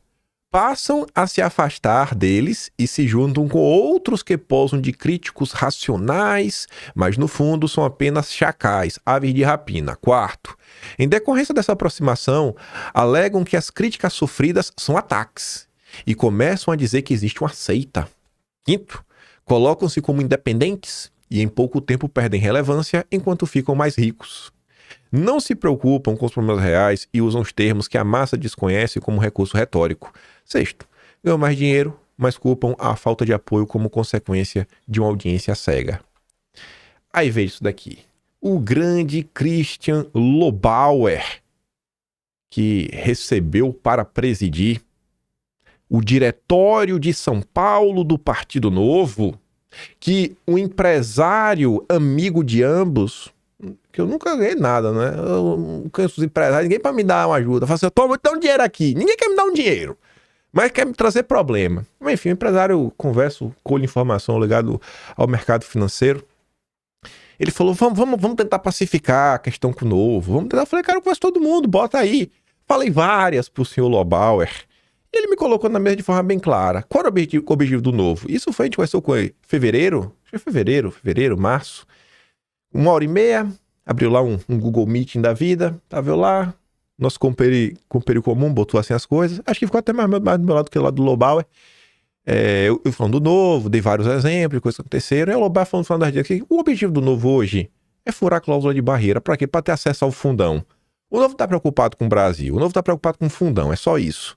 passam a se afastar deles e se juntam com outros que posam de críticos racionais, mas no fundo são apenas chacais, aves de rapina. Quarto, em decorrência dessa aproximação, alegam que as críticas sofridas são ataques e começam a dizer que existe uma seita. Quinto, colocam-se como independentes e em pouco tempo perdem relevância enquanto ficam mais ricos. Não se preocupam com os problemas reais e usam os termos que a massa desconhece como recurso retórico. Sexto, ganham mais dinheiro, mas culpam a falta de apoio como consequência de uma audiência cega. Aí veja isso daqui. O grande Christian Lobauer, que recebeu para presidir o diretório de São Paulo do Partido Novo, que um empresário amigo de ambos, que eu nunca ganhei nada, né? Eu não conheço os empresários, ninguém para me dar uma ajuda. Eu falo assim, eu tô dando dinheiro aqui, ninguém quer me dar um dinheiro, mas quer me trazer problema. Mas, enfim, o empresário, converso, colhe informação ligado ao mercado financeiro. Ele falou, vamos tentar pacificar a questão com o Novo, vamos tentar. Eu falei, cara, eu conheço todo mundo, bota aí. Falei várias pro senhor Lobauer. E ele me colocou na mesa de forma bem clara. Qual era o objetivo do Novo? Isso foi, a gente conversou com ele, fevereiro, março. 1h30, abriu lá um Google Meeting da vida, tava eu lá, nosso companheiro comum, botou assim as coisas. Acho que ficou até mais do meu lado que o lado do Lobauer. Eu falando do Novo, dei vários exemplos de coisas que aconteceram. E o Lobauer falando das dias que o objetivo do Novo hoje é furar a cláusula de barreira. Pra quê? Pra ter acesso ao fundão. O Novo tá preocupado com o Brasil, o Novo tá preocupado com o fundão, é só isso.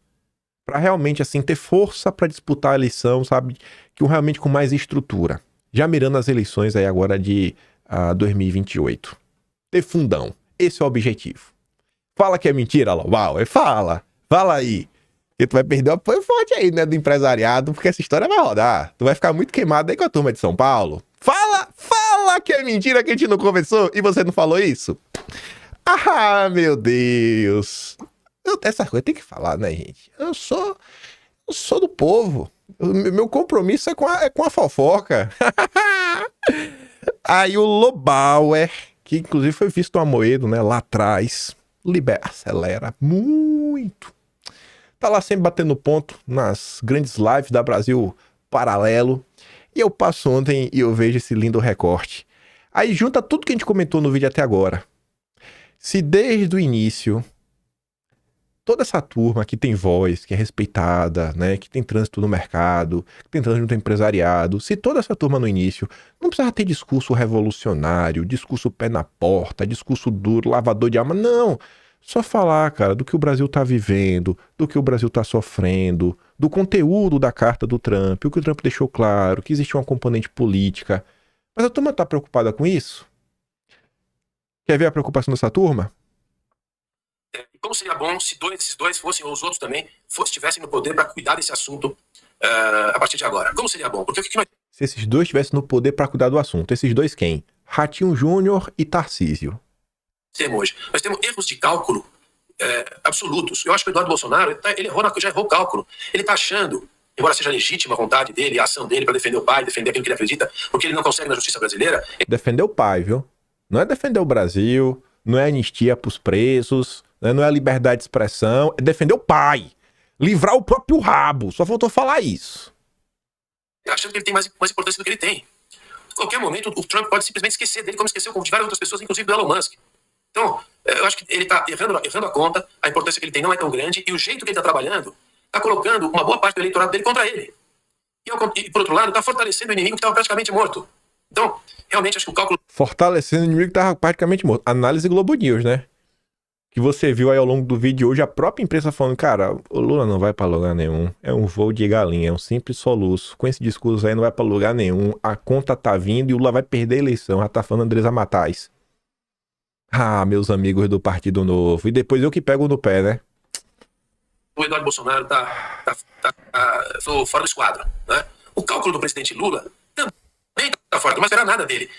Pra realmente, assim, ter força pra disputar a eleição, sabe? Que realmente com mais estrutura. Já mirando as eleições aí agora de 2028. Ter fundão. Esse é o objetivo. Fala que é mentira, Lobauer. Fala aí. Porque tu vai perder o apoio forte aí, né, do empresariado, porque essa história vai rodar. Tu vai ficar muito queimado aí com a turma de São Paulo. Fala que é mentira que a gente não conversou e você não falou isso. Ah, meu Deus. Essa coisa tem que falar, né, gente? Eu sou do povo. Meu compromisso é com a fofoca. Aí o Lobauer, que inclusive foi visto no Amoedo, né, lá atrás, acelera muito. Tá lá sempre batendo ponto nas grandes lives da Brasil Paralelo. E eu passo ontem e eu vejo esse lindo recorte. Aí junta tudo que a gente comentou no vídeo até agora. Se desde o início toda essa turma que tem voz, que é respeitada, né, que tem trânsito no mercado, que tem trânsito no empresariado, se toda essa turma no início não precisava ter discurso revolucionário, discurso pé na porta, discurso duro, lavador de alma, não. Só falar, cara, do que o Brasil tá vivendo, do que o Brasil tá sofrendo, do conteúdo da carta do Trump, o que o Trump deixou claro, que existe uma componente política. Mas a turma tá preocupada com isso? Quer ver a preocupação dessa turma? Como seria bom se esses dois fossem, ou os outros também, estivessem no poder para cuidar desse assunto a partir de agora? Como seria bom? Porque o que nós... Se esses dois estivessem no poder para cuidar do assunto. Esses dois quem? Ratinho Júnior e Tarcísio. Hoje. Nós temos erros de cálculo absolutos. Eu acho que o Eduardo Bolsonaro ele já errou o cálculo. Ele está achando, embora seja legítima a vontade dele, a ação dele para defender o pai, defender aquilo que ele acredita, porque ele não consegue na justiça brasileira. Defender o pai, viu? Não é defender o Brasil, não é anistia para os presos, não é a liberdade de expressão, é defender o pai. Livrar o próprio rabo. Só faltou falar isso. Achando que ele tem mais importância do que ele tem. A qualquer momento, o Trump pode simplesmente esquecer dele, como esqueceu de várias outras pessoas, inclusive do Elon Musk. Então, eu acho que ele está errando a conta, a importância que ele tem não é tão grande, e o jeito que ele está trabalhando está colocando uma boa parte do eleitorado dele contra ele. E por outro lado, está fortalecendo o inimigo que estava praticamente morto. Então, realmente, acho que o cálculo... Fortalecendo o inimigo que estava praticamente morto. Análise Globo News, né? Que você viu aí ao longo do vídeo hoje, a própria imprensa falando, cara, o Lula não vai para lugar nenhum. É um voo de galinha, é um simples soluço. Com esse discurso aí não vai para lugar nenhum. A conta tá vindo e o Lula vai perder a eleição. Já tá falando Andresa Matais. Ah, meus amigos do Partido Novo. E depois eu que pego no pé, né? O Eduardo Bolsonaro tá fora do esquadro, né? O cálculo do presidente Lula também tá fora, não vai esperar nada dele.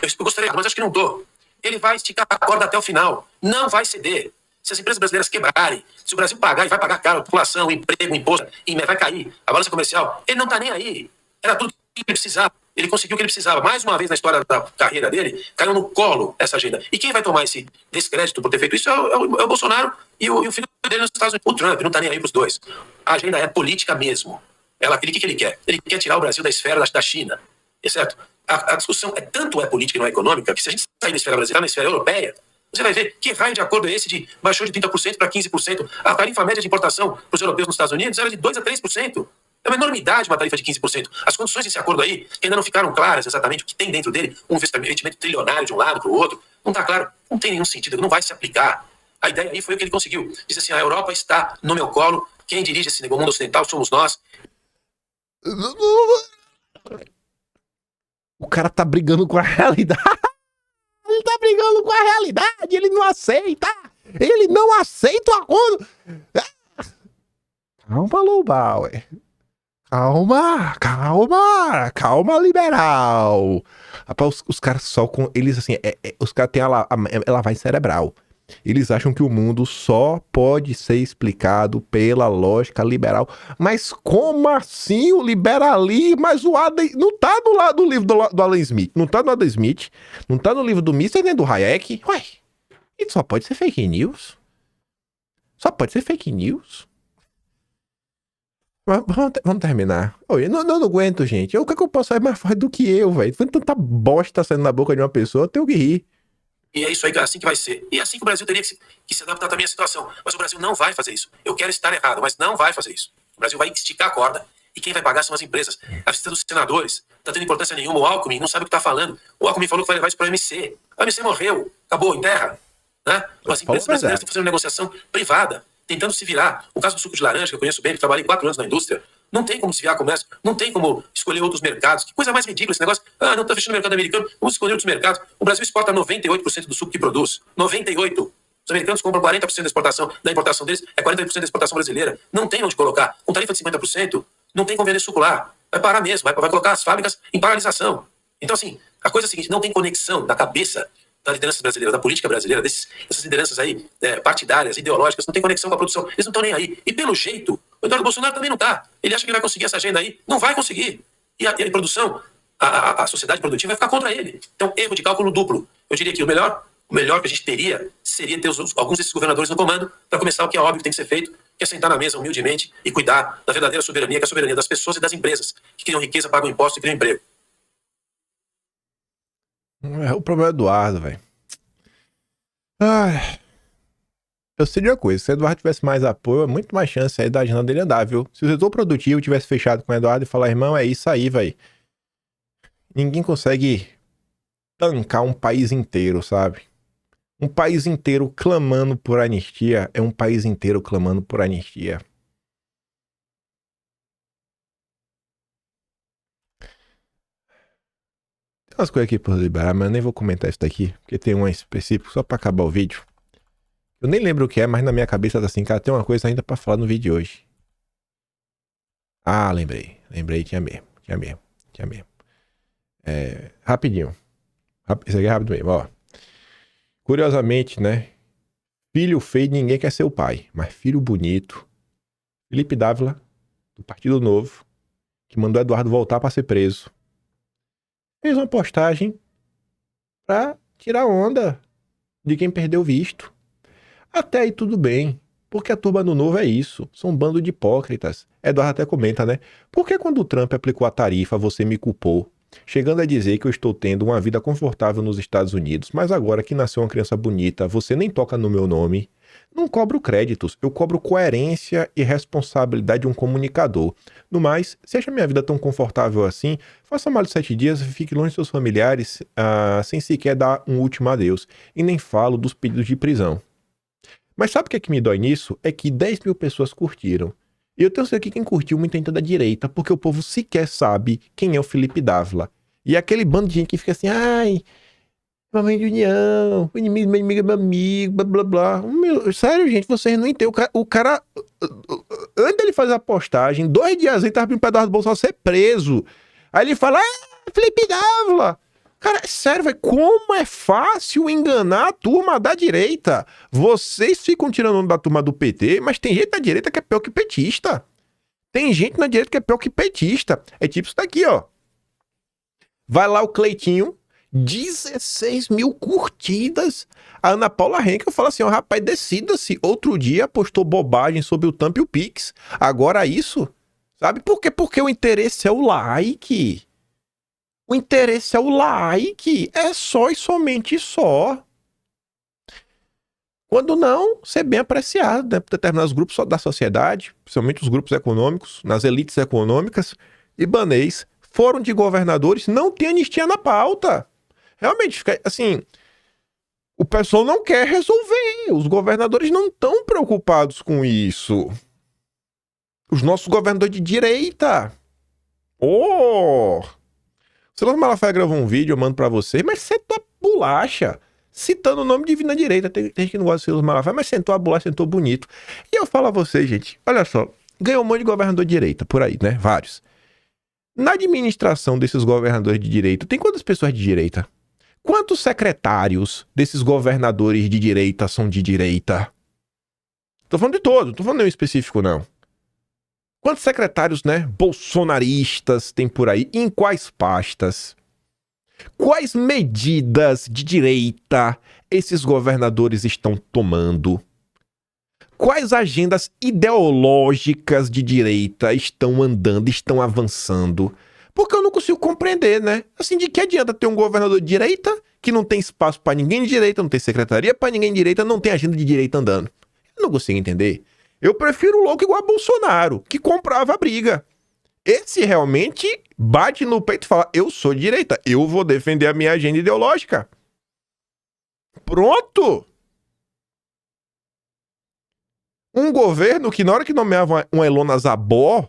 Eu gostaria, mas acho que não tô. Ele vai esticar a corda até o final. Não vai ceder. Se as empresas brasileiras quebrarem, se o Brasil pagar e vai pagar caro, a população, o emprego, o imposto, vai cair, a balança comercial, ele não tá nem aí. Era tudo que ele precisava. Ele conseguiu o que ele precisava. Mais uma vez na história da carreira dele, caiu no colo essa agenda. E quem vai tomar esse descrédito por ter feito isso é o Bolsonaro e o filho dele nos Estados Unidos. O Trump não tá nem aí pros dois. A agenda é política mesmo. O que ele quer? Ele quer tirar o Brasil da esfera da China. É certo? A discussão é política e não é econômica, que se a gente sair da esfera brasileira, na esfera europeia, você vai ver que raio de acordo é esse de baixou de 30% para 15%. A tarifa média de importação para os europeus nos Estados Unidos era de 2% a 3%. É uma enormidade uma tarifa de 15%. As condições desse acordo aí ainda não ficaram claras exatamente o que tem dentro dele, um investimento trilionário de um lado para o outro. Não está claro, não tem nenhum sentido, não vai se aplicar. A ideia aí foi o que ele conseguiu. Diz assim, a Europa está no meu colo, quem dirige esse mundo ocidental somos nós. O cara tá brigando com a realidade. Ele tá brigando com a realidade, ele não aceita. Ele não aceita o acordo. Calma, Lobauer. Calma, liberal. Rapaz, os caras só com... Eles, assim, os caras têm a lavagem cerebral. Eles acham que o mundo só pode ser explicado pela lógica liberal. Mas como assim o liberalismo? Mas o Adam não tá do livro do Adam Smith. Não tá no Adam Smith. Não tá no livro do Mises nem do Hayek. Ué, isso só pode ser fake news. Só pode ser fake news. Vamos terminar. Oi, não aguento, gente. O que é que eu posso fazer mais forte do que eu, velho? Tanta bosta saindo na boca de uma pessoa, eu tenho que rir. E é isso aí, assim que vai ser. E é assim que o Brasil teria que se adaptar também à situação. Mas o Brasil não vai fazer isso. Eu quero estar errado, mas não vai fazer isso. O Brasil vai esticar a corda e quem vai pagar são as empresas. A visita dos senadores não tá tendo importância nenhuma. O Alckmin não sabe o que tá falando. O Alckmin falou que vai levar isso para o MC. O MC morreu. Acabou, enterra. Né? As empresas brasileiras estão fazendo negociação privada, tentando se virar. O caso do suco de laranja, que eu conheço bem, que trabalhei 4 anos na indústria, não tem como se virar comércio, não tem como escolher outros mercados. Que coisa mais ridícula esse negócio. Ah, não tá fechando o mercado americano, vamos escolher outros mercados. O Brasil exporta 98% do suco que produz. 98%. Os americanos compram 40% da importação deles, é 40% da exportação brasileira. Não tem onde colocar. Com tarifa de 50%, não tem como vender suco lá. Vai parar mesmo, vai colocar as fábricas em paralisação. Então, assim, a coisa é a seguinte, não tem conexão da cabeça da liderança brasileira, da política brasileira, dessas lideranças aí, partidárias, ideológicas, não tem conexão com a produção. Eles não estão nem aí. E pelo jeito, o Eduardo Bolsonaro também não tá. Ele acha que vai conseguir essa agenda aí. Não vai conseguir. E a produção, a sociedade produtiva vai ficar contra ele. Então, erro de cálculo duplo. Eu diria que o melhor que a gente teria seria ter alguns desses governadores no comando para começar o que é óbvio que tem que ser feito, que é sentar na mesa humildemente e cuidar da verdadeira soberania, que é a soberania das pessoas e das empresas, que criam riqueza, pagam impostos e criam emprego. O problema é Eduardo, velho. Eu sei de uma coisa, se o Eduardo tivesse mais apoio, é muito mais chance aí da agenda dele andar, viu? Se o setor produtivo tivesse fechado com o Eduardo e falar, irmão, é isso aí, velho. Ninguém consegue tancar um país inteiro, sabe? Um país inteiro clamando por anistia é um país inteiro clamando por anistia. Tem umas coisas aqui por liberar, mas eu nem vou comentar isso daqui, porque tem um específico só pra acabar o vídeo. Eu nem lembro o que é, mas na minha cabeça tá assim, cara, tem uma coisa ainda pra falar no vídeo de hoje. Ah, lembrei, tinha mesmo. Rapidinho. Isso aqui é rápido mesmo, ó. Curiosamente, né? Filho feio, ninguém quer ser o pai, mas filho bonito. Felipe Dávila, do Partido Novo, que mandou Eduardo voltar pra ser preso, fez uma postagem pra tirar onda de quem perdeu o visto. Até aí tudo bem, porque a turma do Novo é isso, são um bando de hipócritas. Eduardo até comenta, né? Por que quando o Trump aplicou a tarifa você me culpou? Chegando a dizer que eu estou tendo uma vida confortável nos Estados Unidos, mas agora que nasceu uma criança bonita, você nem toca no meu nome. Não cobro créditos, eu cobro coerência e responsabilidade de um comunicador. No mais, se acha minha vida tão confortável assim, faça mais de 7 dias e fique longe de seus familiares sem sequer dar um último adeus. E nem falo dos pedidos de prisão. Mas sabe o que é que me dói nisso? É que 10 mil pessoas curtiram. E eu tenho certeza que quem curtiu muita gente da direita, porque o povo sequer sabe quem é o Felipe Dávila. E é aquele bando de gente que fica assim, ai, mamãe de união, o inimigo é meu amigo, blá blá blá. Sério, gente, vocês não entendem. O cara, antes dele fazer a postagem, 2 dias ele tava pedindo para Eduardo Bolsonaro ser preso. Aí ele fala, Felipe Dávila. Cara, sério, velho, como é fácil enganar a turma da direita. Vocês ficam tirando onda da turma do PT, mas tem gente na direita que é pior que petista. Tem gente na direita que é pior que petista. É tipo isso daqui, ó. Vai lá o Cleitinho, 16 mil curtidas. A Ana Paula Henkel fala assim, ó, rapaz, decida-se. Outro dia postou bobagem sobre o Thumb e o Pix. Agora isso, sabe por quê? Porque o interesse é o like. O interesse é o like. É só e somente só. Quando não, ser bem apreciado, né, por determinados grupos da sociedade, principalmente os grupos econômicos, nas elites econômicas, libanês, foram de governadores, não tem anistia na pauta. Realmente, fica assim, o pessoal não quer resolver, os governadores não estão preocupados com isso. Os nossos governadores de direita. O Silas Malafaia gravou um vídeo, eu mando pra vocês, mas sentou a bolacha, citando o nome de na direita. Tem gente que não gosta de Silas Malafaia, mas sentou a bolacha, sentou bonito. E eu falo a vocês, gente, olha só, ganhou um monte de governador de direita por aí, né? Vários. Na administração desses governadores de direita, tem quantas pessoas de direita? Quantos secretários desses governadores de direita são de direita? Tô falando de todo, tô falando de um específico, não. Quantos secretários, né, bolsonaristas tem por aí? Em quais pastas? Quais medidas de direita esses governadores estão tomando? Quais agendas ideológicas de direita estão andando, estão avançando? Porque eu não consigo compreender, né? Assim, de que adianta ter um governador de direita que não tem espaço pra ninguém de direita, não tem secretaria pra ninguém de direita, não tem agenda de direita andando? Eu não consigo entender. Eu prefiro o louco igual a Bolsonaro, que comprava a briga. Esse realmente bate no peito e fala, eu sou de direita, eu vou defender a minha agenda ideológica. Pronto! Um governo que na hora que nomeava uma Ilona Zabó,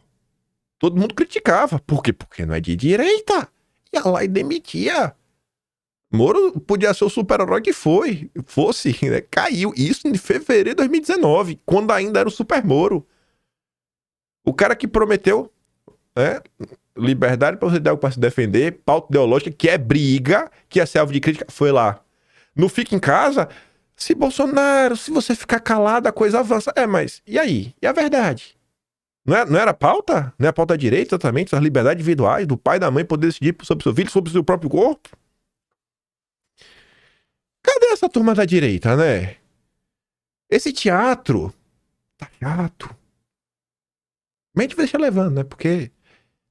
todo mundo criticava. Por quê? Porque não é de direita. Ia lá e demitia. Moro podia ser o super-herói que fosse, né? Caiu. Isso em fevereiro de 2019, quando ainda era o Super Moro. O cara que prometeu, né, liberdade para você dar algo para se defender, pauta ideológica, que é briga, que é ser alvo de crítica, foi lá. Não fica em casa. Se Bolsonaro, se você ficar calado, a coisa avança. Mas e aí? E a verdade? Não era pauta? Não é a pauta da direita, exatamente? As liberdades individuais do pai e da mãe poder decidir sobre o seu filho, sobre o seu próprio corpo? Cadê essa turma da direita, né? Esse teatro tá chato. Mas a gente vai deixar levando, né? Porque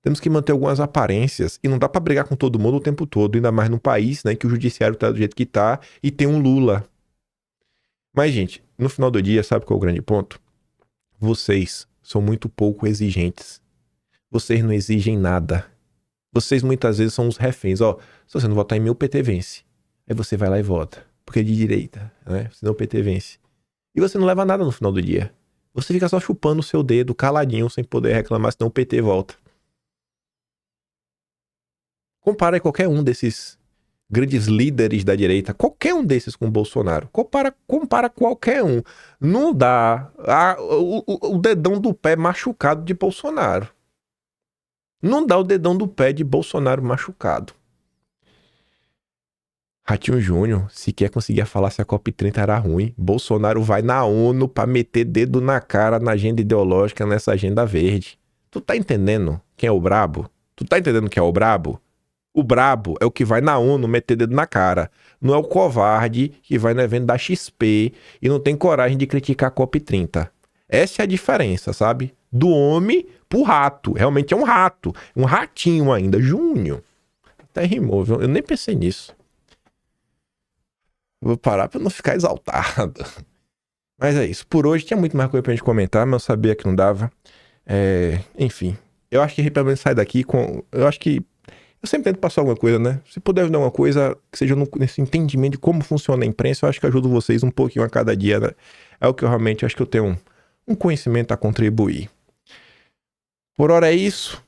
temos que manter algumas aparências e não dá pra brigar com todo mundo o tempo todo, ainda mais num país, né, que o judiciário tá do jeito que tá e tem um Lula. Mas, gente, no final do dia, sabe qual é o grande ponto? Vocês são muito pouco exigentes. Vocês não exigem nada. Vocês muitas vezes são os reféns. Ó, se você não votar em mim, o PT vence. Aí você vai lá e vota. Porque é de direita, né? Senão o PT vence. E você não leva nada no final do dia. Você fica só chupando o seu dedo, caladinho, sem poder reclamar, senão o PT volta. Compara aí qualquer um desses grandes líderes da direita, qualquer um desses com o Bolsonaro. Compara qualquer um. Não dá o dedão do pé machucado de Bolsonaro. Não dá o dedão do pé de Bolsonaro machucado. Ratinho Júnior, sequer conseguia falar se a COP30 era ruim. Bolsonaro vai na ONU pra meter dedo na cara na agenda ideológica, nessa agenda verde. Tu tá entendendo quem é o brabo? Tu tá entendendo quem é o brabo? O brabo é o que vai na ONU meter dedo na cara. Não é o covarde que vai no evento da XP e não tem coragem de criticar a COP30. Essa é a diferença, sabe? Do homem pro rato. Realmente é um rato. Um ratinho ainda. Júnior. Até rimou, viu? Eu nem pensei nisso. Vou parar pra não ficar exaltado. Mas é isso. Por hoje tinha muito mais coisa pra gente comentar, mas eu sabia que não dava. Enfim. Eu acho que pelo menos sai daqui com... Eu acho que... Eu sempre tento passar alguma coisa, né? Se puder ajudar alguma coisa que seja nesse entendimento de como funciona a imprensa, eu acho que ajudo vocês um pouquinho a cada dia, né? É o que eu realmente acho que eu tenho um conhecimento a contribuir. Por hora é isso.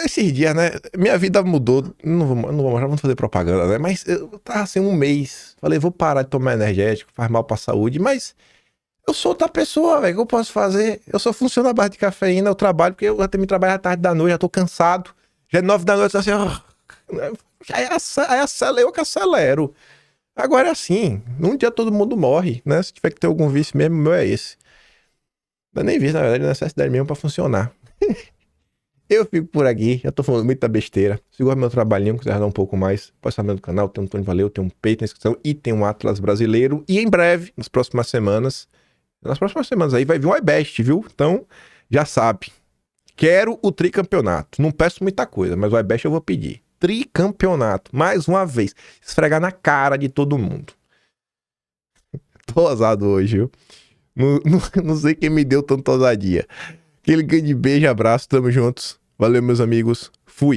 Esses dias, né? Minha vida mudou. Não vamos fazer propaganda, né? Mas eu tava assim um mês. Falei, vou parar de tomar energético, faz mal pra saúde. Mas eu sou outra pessoa, velho. O que eu posso fazer? Eu só funciono a base de cafeína. Eu trabalho, porque eu já tenho que trabalhar à tarde da noite, já tô cansado. Já é 9 da noite, assim, eu que acelero. Agora é assim. Num dia todo mundo morre, né? Se tiver que ter algum vício mesmo, o meu é esse. Não é nem vício, na verdade, é necessidade mesmo pra funcionar. Eu fico por aqui, já tô falando muita besteira. Se gosta do meu trabalhinho, quiser dar um pouco mais, pode saber do canal, tem um Tony Valeu, tem um Peito na inscrição e tem um Atlas Brasileiro. E em breve, nas próximas semanas aí vai vir um iBest, viu? Então, já sabe. Quero o tricampeonato. Não peço muita coisa, mas o iBest eu vou pedir. Tricampeonato, mais uma vez. Esfregar na cara de todo mundo. tô ousado hoje, viu? Não sei quem me deu tanta ousadia. Aquele grande beijo, abraço, tamo juntos. Valeu, meus amigos. Fui.